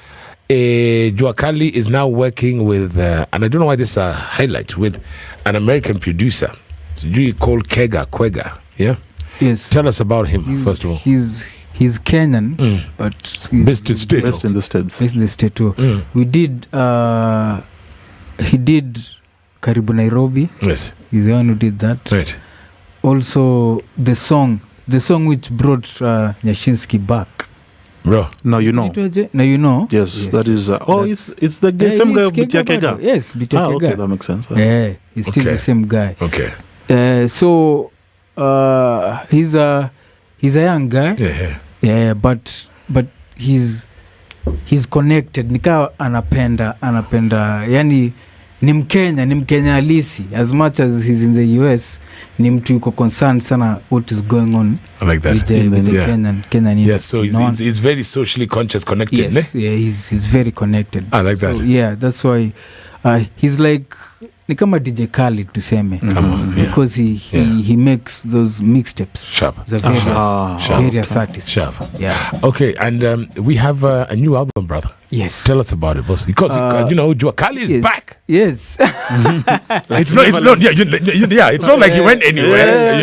Joe Cali is now working with, and I don't know why this is a highlight, with an American producer called Quega. Yeah? Yes. Tell us about him, first of all. He's Kenyan, but he's Best in the States. Based in the state too. We did, he did Karibu Nairobi. Yes. He's the one who did that. Right. Also, the song which brought Nyashinsky back. Bro. Now you know. Now you know. Yes, that is. It's the same guy of Bitia Kega. Yes, Bitia Kega. Okay, that makes sense. Yeah, he's still the same guy. Okay. So he's a young guy. Yeah, but he's connected. Nika anapenda yani ni Mkenya halisi. As much as he's in the US, ni mtu yuko concerned sana what is going on. I like that. With the Kenyan. Yes, so he's very socially conscious, connected. Yes, yeah, he's very connected. I like that. So, yeah, that's why he's like ni kama DJ Cali tuseme. Because he makes those mixtapes. Sharp. The various artists. Sharp. Yeah. Okay, and we have a new album, brother. Yes. Tell us about it, boss. Because Joe Cali is back. Yes. It's not like he went anywhere.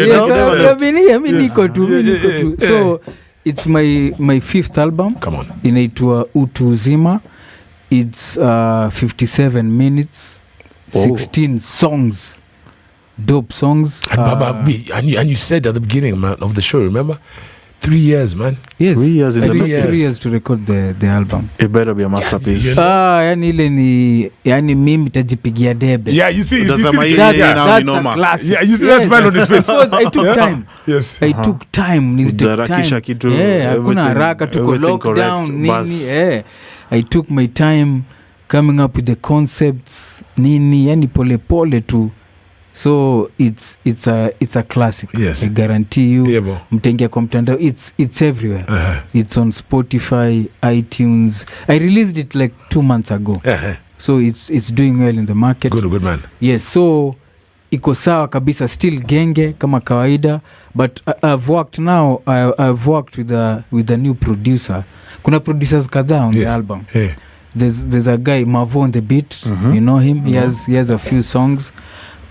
Niko tu. So it's my fifth album. Come on. Inaitwa Utu Uzima. It's 57 minutes. 16 songs, dope songs. And you said at the beginning, man, of the show, remember? 3 years, man. Yes, 3 years in the 3 years to record the album. It better be a masterpiece. Yani ile ni mimi tajipigia debe. Yeah, you see, that's a classic. Yeah, you see that smile on his face. Because I took time. Yes. I took time. Ujarakisha kitu. Yeah, hakuna haraka, tuko lockdown nini. Yeah, I took my time coming up with the concepts nini, yani pole tu. So it's a classic. Yes. I guarantee you. Yeah, mtengia kwa mtandao, it's everywhere. It's on Spotify, iTunes. I released it like 2 months ago. So it's doing well in the market. Good man. Yes, so iko sawa kabisa, still Genge kama kawaida, but I've worked with a new producer. Kuna producers kadhaa on the album. Yeah. There's a guy Mavo on the beat. You know him. He has a few songs.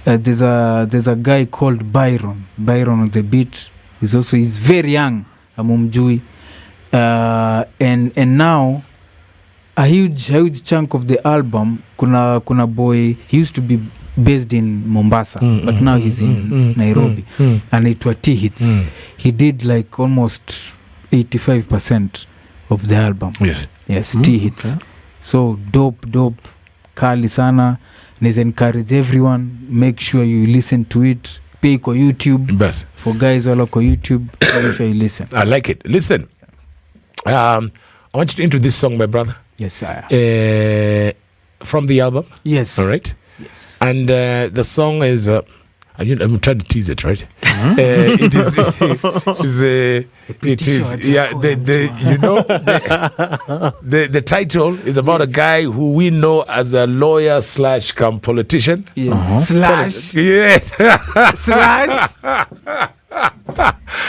There's a guy called Byron on the beat. He's very young. Amumjui. And now a huge chunk of the album. Kuna boy. He used to be based in Mombasa, but now he's in Nairobi. And it was T-Hits. He did like almost 85% of the album. Yes, T-Hits. Okay. So dope, kali sana. Let's encourage everyone. Make sure you listen to it. Pay ko YouTube. Best. For guys who are YouTube, make sure you listen. I like it. Listen, I want you to introduce this song, my brother. Yes, sir. From the album. Yes. All right. Yes. And the song is. I'm trying to tease it, right? It is. Yeah. The title is about a guy who we know as a lawyer / politician. Yes. Slash. Yeah. Slash.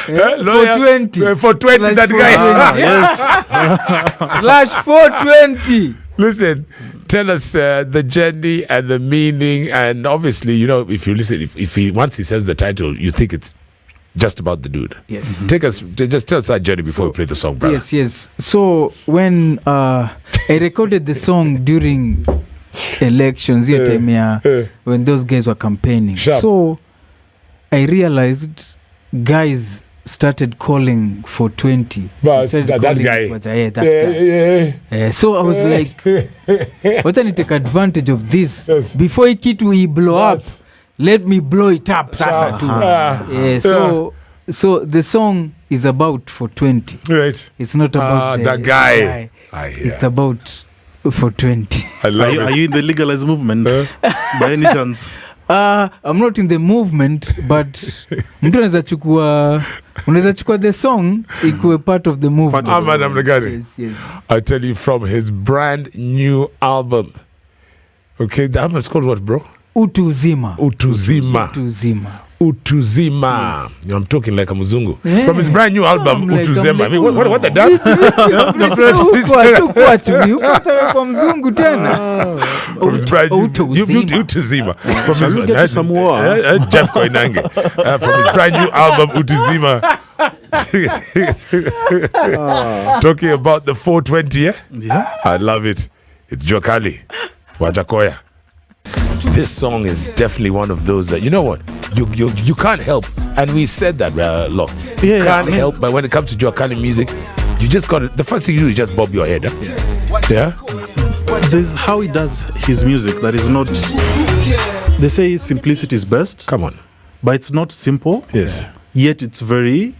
Lawyer, 420. That guy. Yes. /420. Listen. Tell us the journey and the meaning, and obviously, if you listen, if he once he says the title, you think it's just about the dude. Yes. Just tell us that journey before we play the song, brother. Yes. So when I recorded the song during elections, when those guys were campaigning, so I realized guys started calling for 20. That guy. So I was like, what can I take advantage of this? Before we blow up, let me blow it up. So the song is about for 20. Right. It's not about that guy. It's about for 20. Are you in the legalized movement by any chance? I'm not in the movement, but mtu unaweza chukua the song ikuwe part of the movement. Yes. I tell you, from his brand new album. Okay, the album is called what, bro? Utuzima. I'm talking like a muzungu. From his brand new album, Utuzima. I mean, what the damn? Kwa mzungu tena. From his brand new Utuzima. From his Jeff Koinange. From his brand new album, Utuzima. Talking about the 420, yeah? I love it. It's Joe Cali, Wajakoya. This song is definitely one of those that, you know what, you can't help, and we said that lot. You can't help, but when it comes to Joe Cali music, you just got to, the first thing you do is just bob your head. Yeah. There's how he does his music that is not. They say simplicity is best. Come on, but it's not simple. Yes. Yet it's very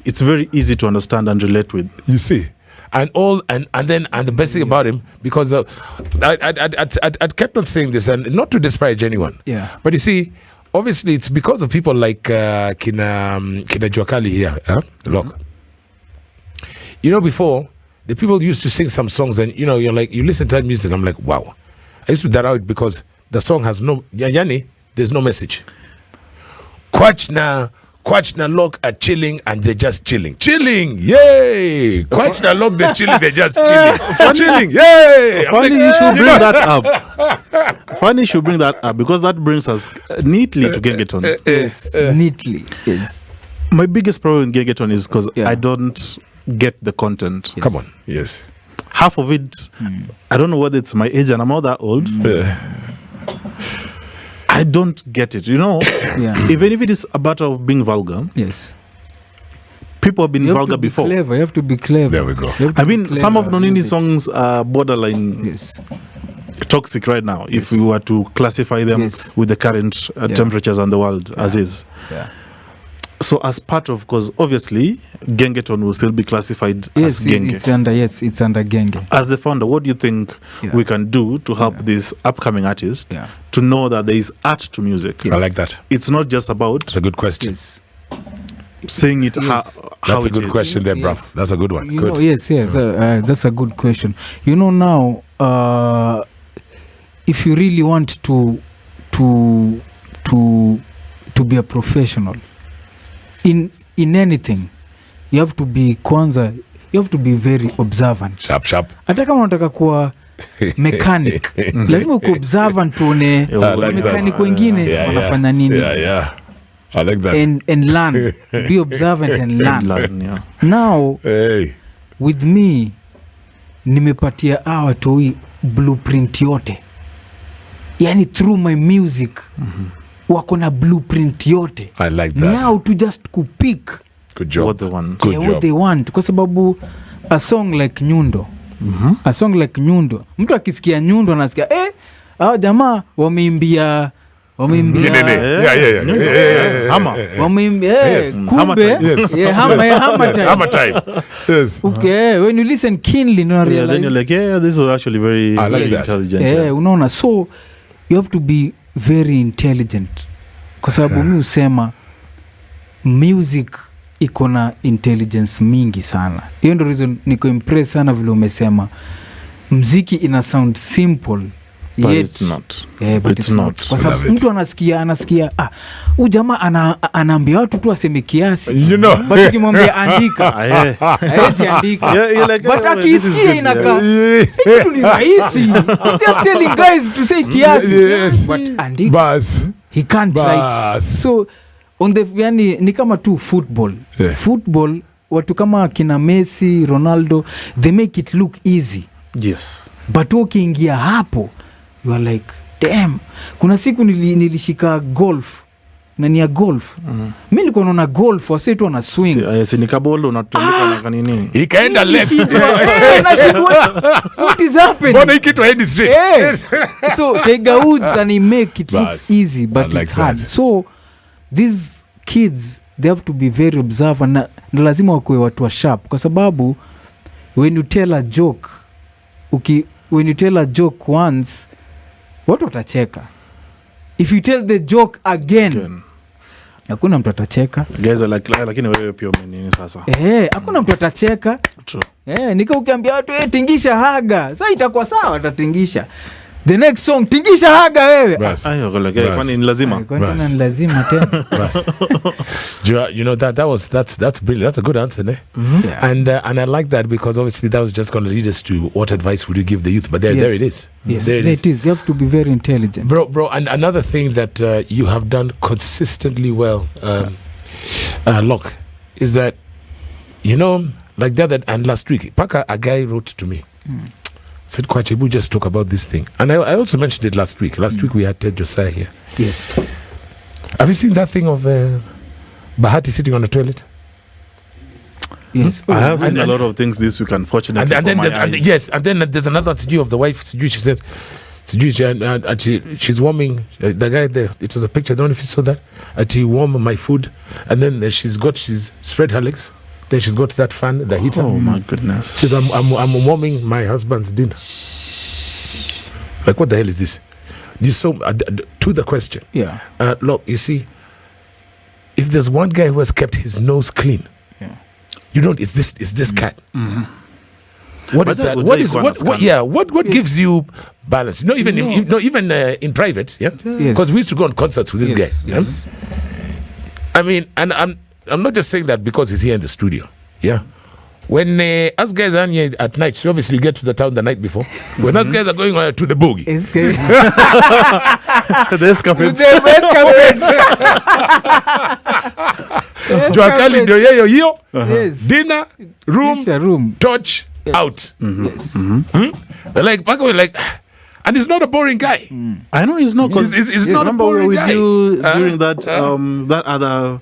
easy to understand and relate with. You see. And the best thing about him, because I kept on saying this, and not to disparage anyone, but you see, obviously it's because of people like Kina Joe Cali here, look. You know, before the people used to sing some songs, and you know, you're like, you listen to that music, I'm like, wow. I used to that out because the song has no there's no message. Kwachna Lock are chilling and they're just chilling. Yay! Kwachna Lock, they're chilling, they're just chilling. Yay! Funny you should bring that up. Funny you should bring that up because that brings us neatly to Gengeton. Yes, neatly. Yes. My biggest problem in Gengeton is because I don't get the content. Yes. Come on. Yes. Half of it, I don't know whether it's my age and I'm not that old. I don't get it, you know. Even if it is a matter of being vulgar. Yes. People have been vulgar before. You have to be clever. There we go. I mean, some of Nonini's songs are borderline toxic right now, if we were to classify them with the current temperatures and the world as is. Yeah. So as part of, because obviously Gengeton will still be classified as Genge. It's under Genge. As the founder, what do you think we can do to help these upcoming artists to know that there is art to music? I like that. It's not just about... That's a good question. Saying it how that's a good question there, bruv. That's a good one. You know, that's a good question. You know, now, if you really want to be a professional in anything, you have to be very observant. Sharp. Hata kama unataka kuwa mechanic, lazima uko observant tuone mechanic wengine wanafanya nini. I like that. And learn. Be observant and learn. Now, with me, nimepatia hawa toi blueprint yote. Yani through my music, wako na blueprint yote. I like that. Now to just kupick good job. What they want. What they want. Kwa sababu a song like Nyundo. A song like Nyundo. Mtu akisikia Nyundo anasikia hao jamaa wameimbia Hama time. Yes. Okay, when you listen keenly, you realize. Then you're like, this is actually very intelligent. Unaona, so you have to be very intelligent. Kwa sababu mi usema music iko na intelligence mingi sana. Hiyo ndio reason niko impress sana vile umesema muziki ina sound simple. But it's not. But it's not. Kwa sababu mtu anasikia huyu jamaa anaambia watu tu aseme kiasi. You know. But ukimwambia andika. Haezi andika. But akisikia inakaa. Kitu ni rahisi. Just telling guys to say kiasi. But andika. Bas. He can't write. So on the ni kama tu football. Football watu kama kina Messi, Ronaldo, they make it look easy. Yes. But ukiingia hapo you are like, damn. Kuna siku nilishika golf. Na ni ya golf. Mimi nilikuwa naona golf wase tu wana swing. Si kabolo unatandika na kanini. Ikaenda left. What is happening? Mbona hiki tu head straight. So Tiger Woods and he make it looks easy but it's hard. So these kids they have to be very observant na lazima wakuwe watu wa sharp kwa sababu when you tell a joke once watu watacheka. If you tell the joke again hakuna mtu atacheka. Guys are like lakini wewe pia umenini sasa. Hakuna mtu atacheka. True. Nika ukiambia watu tingisha haga, sasa itakuwa sawa atatingisha. the next song tingisha haga wewe. Ayo kwani ni lazima. Kwani ni lazima tena. You know that's brilliant. That's a good answer, eh? Yeah. And I like that because obviously that was just going to lead us to what advice would you give the youth, but there it is. Yes, there it is. You have to be very intelligent, bro. And another thing that you have done consistently well, Locke, is that, you know, like the other and last week, a guy wrote to me. Said, Kwachebu, just talk about this thing. And I also mentioned it last week. Last week we had Ted Josiah here. Yes. Have you seen that thing of Bahati sitting on the toilet? Yes. I have seen a lot of things this week, unfortunately. And then there's another Siju of the wife. Siju, she says, Siju, she's warming the guy there. It was a picture. I don't know if you saw that. She warmed my food. And then she's spread her legs. Then she's got that fan, the heater. Oh my goodness. She says, I'm warming my husband's dinner. Like, what the hell is this? You saw to the question. Yeah. Look, you see, if there's one guy who has kept his nose clean, you don't. It's this cat. Mm-hmm. What is that? What gives you balance? Not even in private. Yeah. Because we used to go on concerts with this guy. Yes. I mean, and I'm not just saying that because he's here in the studio. Yeah. When us guys are here at night, so obviously you get to the town the night before. When us guys are going to the boogie. The escapades. Joe Cali yo. Dinner, room, torch, out. Mm-hmm. Yes. Mm-hmm. They're like, Paco, like, and he's not a boring guy. I know he's not. He's not a boring guy. You during that that other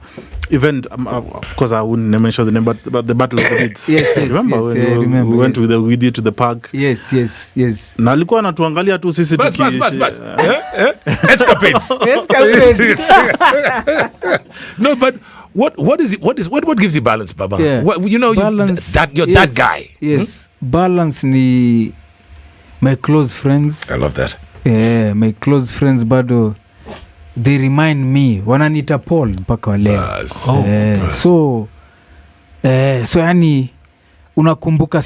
event, of course I wouldn't mention the name, but the Battle of the Beats. Yes, remember when we went with you to the park? Yes. Na alikuwa anatuangalia tu sisi bas. Escapades. No, but what is it? What gives you balance, Baba? Yeah. You know, balance, you're that guy. Yes. Balance ni my close friends. I love that. Yeah, my close friends bado they remind me wananiita Paul mpaka wa leo. So yani unakumbuka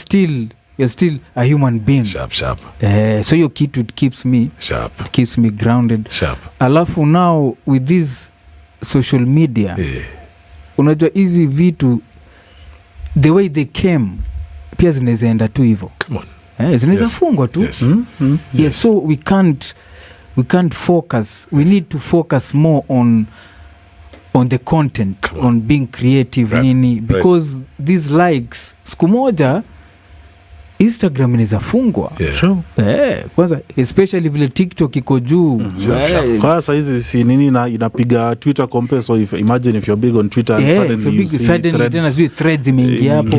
you're still a human being. Sharp. So your kid it keeps me sharp. It keeps me grounded. Sharp. Alafu now with this social media, unajua hizi vitu the way they came pia zinaenda tu hivyo. Come on. Zinaweza fungwa tu. Yes. Yes, so we can't focus. We need to focus more on the content, on being creative, nini, because these likes siku moja Instagram inaweza fungwa. Kwanza especially vile TikTok iko juu. Kwa sasa hizi si nini inapiga Twitter compare, so imagine if you're big on Twitter and suddenly you see threads imeingia hapo.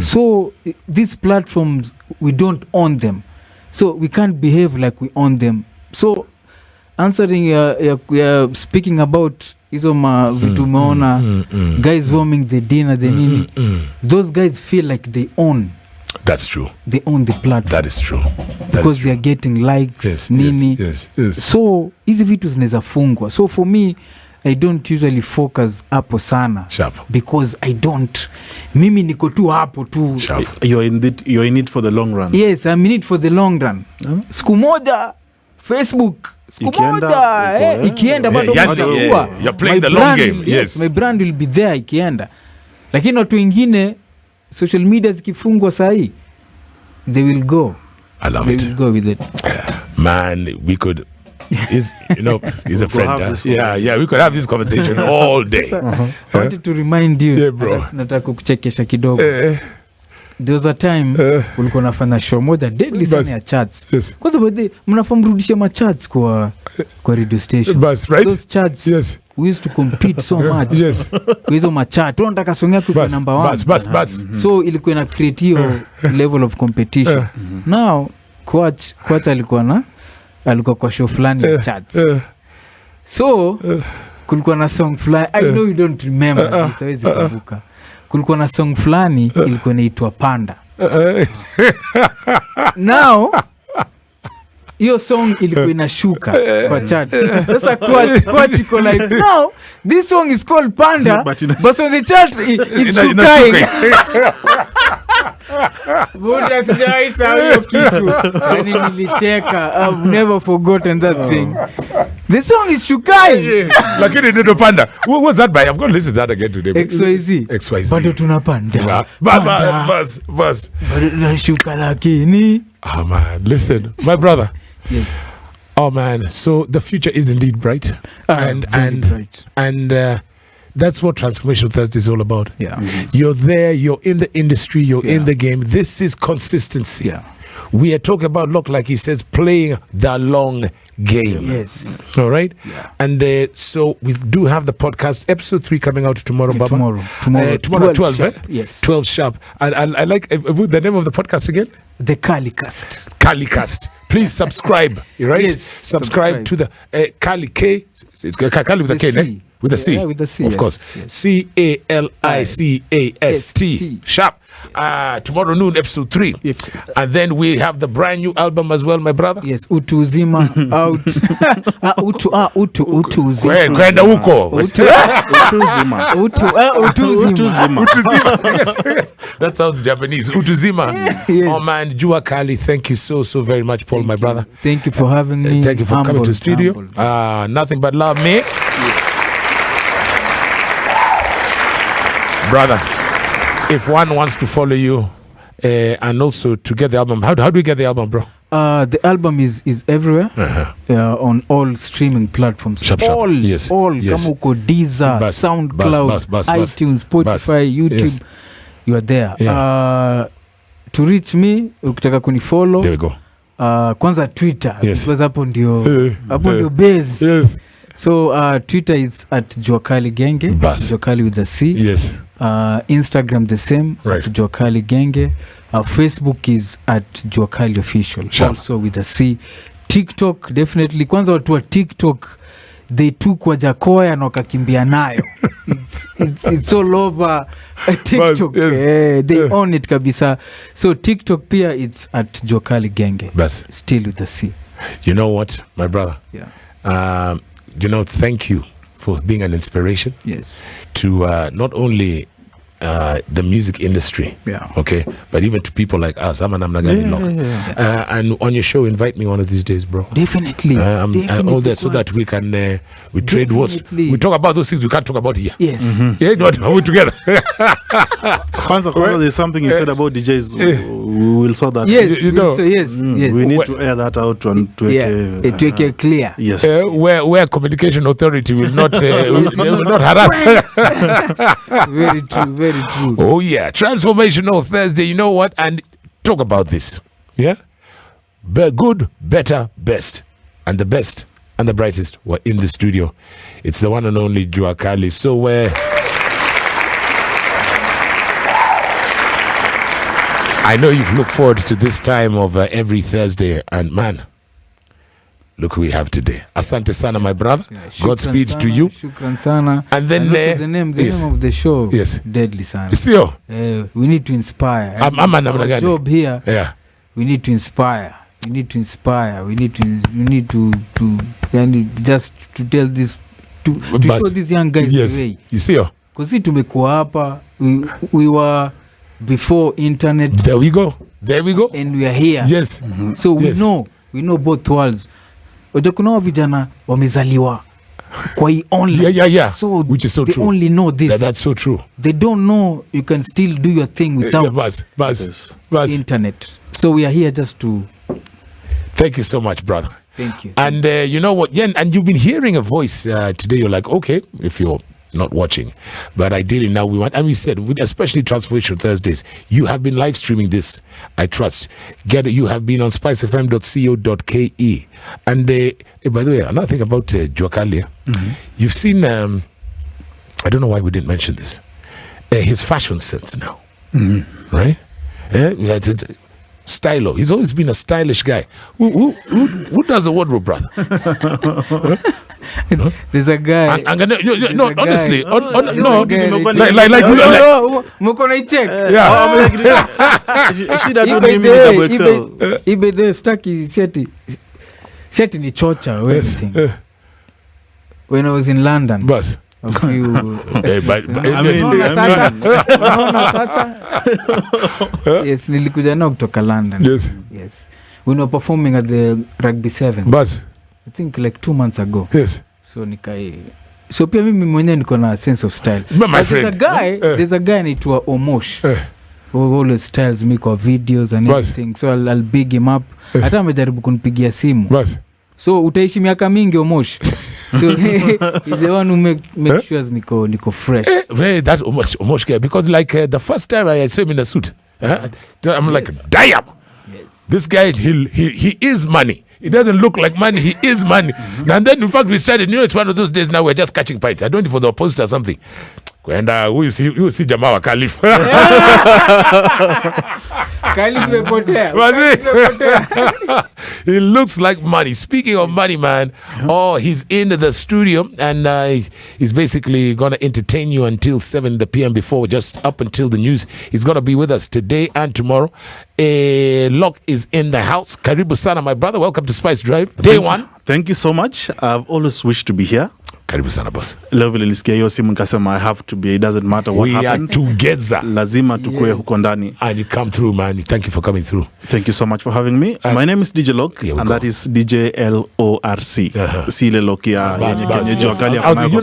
So these platforms we don't own them. So we can't behave like we own them. So answering speaking about hizo vitu umeona guys warming the dinner the nini, those guys feel like they own. That's true. They own the platform. That is true. Because they are getting likes, nini. Yes. So hizi vitu zinaweza fungwa. So for me, I don't usually focus hapo sana. Sharp. Because mimi niko tu hapo tu. Sharp. You're in it for the long run. Yes, I'm in it for the long run. Siku moja Facebook ikienda bado utakuwa. You're playing the long game. Yes. My brand will be there ikienda. Lakini watu wengine social media zikifungwa sahi, they will go. I love it. They will go with it. Man, we could he's a friend. Yeah, we could have this conversation all day. I wanted to remind you. Yeah, bro. Nataka kukuchekesha kidogo. There was a time ulikuwa nafanya show moja deadly sana ya chats. Yes. Kwa sababu mnafamrudisha ma chats kwa radio station. Bus, right? Those chats. Yes. We used to compete so much. Yes. Kwa hizo ma chat. Tunataka song yako kwa number 1. Bus. So ilikuwa na create hiyo level of competition. Now coach alikuwa kwa show fulani ya chats. So kulikuwa na song fulani. I know you don't remember. Siwezi kukumbuka. Kulikuwa na song fulani ilikuwa inaitwa Panda. Now hiyo song ilikuwa inashuka kwa chat. Sasa coach iko like, no, this song is called Panda, but on the chat it's shuka. Buda sijawahi sahau hiyo kitu. Yani nilicheka. I've never forgotten that thing. The song is Shukai. Lakini ndio panda. What's that by? I've got to listen to that again today. XYZ. Bado tunapanda. Bas. Bado shuka lakini. Oh man, listen. My brother. Yes. Oh man, so the future is indeed bright. And that's what Transformation Thursday is all about. Yeah. You're there, you're in the industry, you're in the game. This is consistency. Yeah. We are talking about, look, like he says, playing the long game. Yes. All right? Yeah. And so we do have the podcast, episode 3 coming out tomorrow, Baba. Tomorrow 12 sharp. Yes. 12 sharp. And I like the name of the podcast again? The Calicast. Calicast. Please subscribe, right? Yes, subscribe to the Cali K. It's Cali with a K, C. With a C. Yeah, with a C. Of course. Yes. CALICAST. Sharp. Tomorrow noon, episode 3. Yes. And then we have the brand new album as well, my brother. Yes, Utu Uzima out. Utu Uzima. Kwenda huko. Utu Uzima. Yes. That sounds Japanese. Utuzima. Yes. Oh man, JUA Cali, thank you so very much, Paul, my brother. Thank you for having me. Thank you for coming to the studio. Nothing but love, me. Brother, if one wants to follow you and also to get the album, how do we get the album, bro? The album is everywhere on all streaming platforms. Sharp. Yes. Kama uko Deezer, SoundCloud, iTunes, Spotify, YouTube, yes. You are there. Yeah. To reach me, ukitaka kunifollow. There we go. Kwanza Twitter, yes. Because hapo ndio base. Yes. So Twitter is at JUA Cali Genge, JUA Cali with a C. Yes. Instagram the same, right. at JUA Cali Genge. Facebook is at JUA Cali Official, sure. Also with a C. TikTok definitely. Kwanza watu wa TikTok, they took Wajakoya na wakakimbia nayo. It's all over TikTok. Yes. They own it kabisa. So TikTok pia it's at JUA Cali Genge. Bas. Still with a C. You know what, my brother? Yeah. Thank you for being an inspiration. Yes. To not only the music industry, okay, but even to people like us. I'm an Amnagani Lock. And on your show, invite me one of these days, bro. Definitely. All that so that we can we trade words. We talk about those things we can't talk about here. Yes. Yeah, we're together. Kwanza, there's something you said about DJs. We will sort that. Yes, yes. We need to air that out and to make it clear. Yes. Where communication authority will not will not harass. Very true. Very true. Oh yeah, Transformational Thursday. You know what? And talk about this. Yeah, good, better, best, and the best and the brightest were in the studio. It's the one and only JUA Cali. So I know you've looked forward to this time of every Thursday, and man, look who we have today. Asante sana, my brother. Godspeed to you. Shukran sana. And then the name of the show. Yes. Deadly sana. Sio. We need to inspire. Our job here. Yeah. We need to inspire. We need to just to tell this to show these young guys the way. You see? Because tumekuwa hapa, we were before internet. There we go. And we are here. Yes. Mm-hmm. So we know both worlds. Kuna vijana wamezaliwa kwa hii online. Yeah. So which is so they true. Only know this. That's so true. They don't know you can still do your thing without buzz. internet. So we are here just to... Thank you so much, brother. Thank you. And you know what? Yeah, and you've been hearing a voice today. You're like, okay, if you're not watching, but ideally now we want, and we said, especially Transformation Thursdays, you have been live streaming this, I trust. You have been on spicefm.co.ke. And by the way, another thing about JUA Cali, you've seen, I don't know why we didn't mention this, his fashion sense now, right? It's stylo. He's always been a stylish guy. Who does the wardrobe, brother? There's a guy. No, honestly, Mukona check. Yeah. She doesn't need me double XL. Ibe the stucky seti ni chocha or anything. When I was in London, a few yes, nilikuja nao kutoka London. Yes. We were performing at the Rugby 7. Buzz. I think like 2 months ago. Yes. So pia mimi mwenyewe niko na sense of style. My friend. There's a guy anaitwa Omosh. Who always styles me kwa videos and everything. So I'll big him up. Hata amejaribu kunipigia simu. Buzz. So utaishi miaka mingi Omosh. So he's the one who make sure niko fresh. That Omosh guy, because like the first time I saw him in a suit, I'm like, damn. Yes. This guy, he is money. It doesn't look like money. He is money. And then, in fact, we started. It's one of those days now we're just catching pints. I don't know if for the opposite or something. And you see Jamawa Caliph. Caliph mepotea. He looks like money. Speaking of money, man, he's in the studio and he's basically going to entertain you until 7 p.m. before, just up until the news. He's going to be with us today and tomorrow. Locke is in the house. Karibu sana, my brother. Welcome to Spice Drive. Day one. Thank you so much. I've always wished to be here. Karibu sana, boss. Leo vile nilisikia hiyo simu nikasema I have to be. It doesn't matter what happens. We are together. Lazima tukue huko ndani. And you come through, man. Thank you for coming through. Thank you so much for having me. My name is DJ Locke, and that is DJ LORC. Si ile Locke ya Joe Cali. Even me.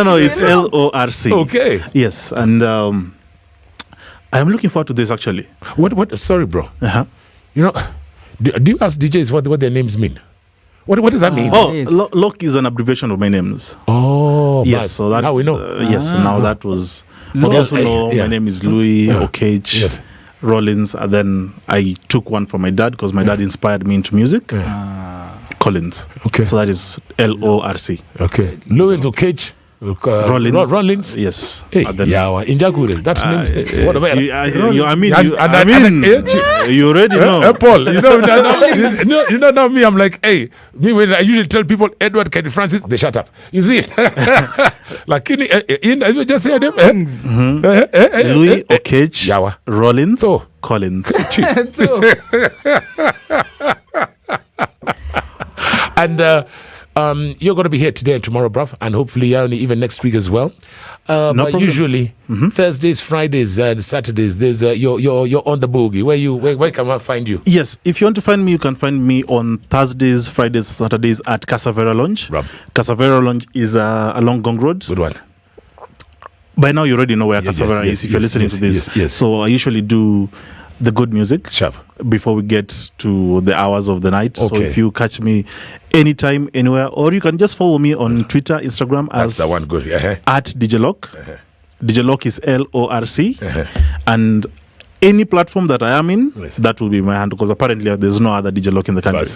No, it's LORC. Okay. Yes, and I'm looking forward to this actually. What? Sorry, bro. Do you ask DJs what their names mean? What does that mean? Locke is an abbreviation of my names. Yes. So that now we know. Yes. Now that was. For those who know, my name is Louis Okage. Yes. Rollins, and then I took one from my dad because my dad inspired me into music. Collins. Okay. So that is LORC. Okay. Louis Okage. Rollins. Yes. Hey, Injagure. That means what about you already know. Paul, now me, I'm like, hey, me when I usually tell people Edward Kenny Francis, they shut up. You see it? Like you just say them. Louis Okage, Rollins, Collins. And you're going to be here today and tomorrow, bruv, and hopefully even next week as well. But usually Thursdays, Fridays, and Saturdays, there's you're on the boogie. Where can I find you? Yes, if you want to find me, you can find me on Thursdays, Fridays, Saturdays at Casavera Lounge. Casavera Lounge is along Gong Road. Good one. By now you already know where Casavera is if you're listening to this. Yes. So I usually do the good music before we get to the hours of the night. Okay. So if you catch me anytime, anywhere, or you can just follow me on Twitter, Instagram as that's the one good. At DJ Locke. DJ Locke is LORC. And any platform that I am in, that will be my handle, because apparently there's no other DJ Locke in the country.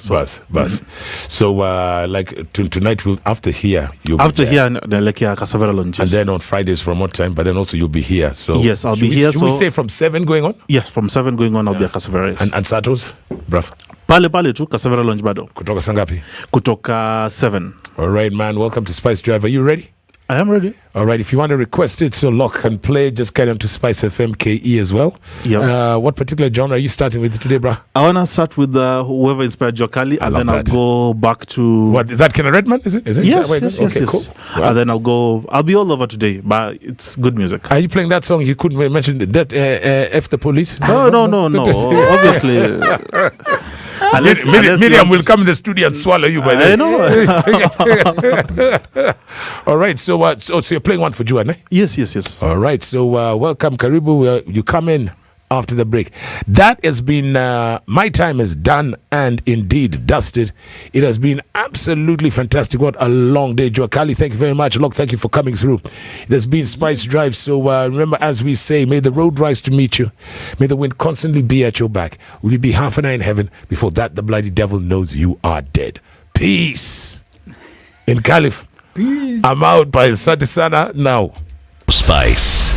Bus. So like tonight, after here, Casavera Lounge. And then on Fridays from what time? But then also you'll be here. So yes, I'll be here. Should we say from 7 going on? Yes, from 7 going on, I'll be at Casavera. And Satos, bruv? Pale tu Casavera Lounge bado. Kutoka sangapi? Kutoka 7. All right, man. Welcome to Spice Drive. Are you ready? I am ready. All right. If you want to request it so Locke can play, just get on to Spice FM KE as well. Yep. What particular genre are you starting with today, bro? I want to start with whoever inspired Joe Cali, and then I'll go back to... What, is that Kenna Redman? Is it? Yes. Okay, cool. Wow. And then I'll be all over today, but it's good music. Are you playing that song? You couldn't mention that F the Police? No. Obviously... Miriam will come in the studio and swallow you by then. I know. All right, so you're playing one for Juan, eh? Yes. All right, so welcome, Karibu. You come in after the break. That has been, my time is done and indeed dusted. It has been absolutely fantastic. What a long day. Joe Cali, thank you very much. Locke, thank you for coming through. It has been Spice Drive. So remember, as we say, may the road rise to meet you. May the wind constantly be at your back. Will you be half an eye in heaven? Before that, the bloody devil knows you are dead. Peace. In Caliph. Peace. I'm out by Satisana now. Spice.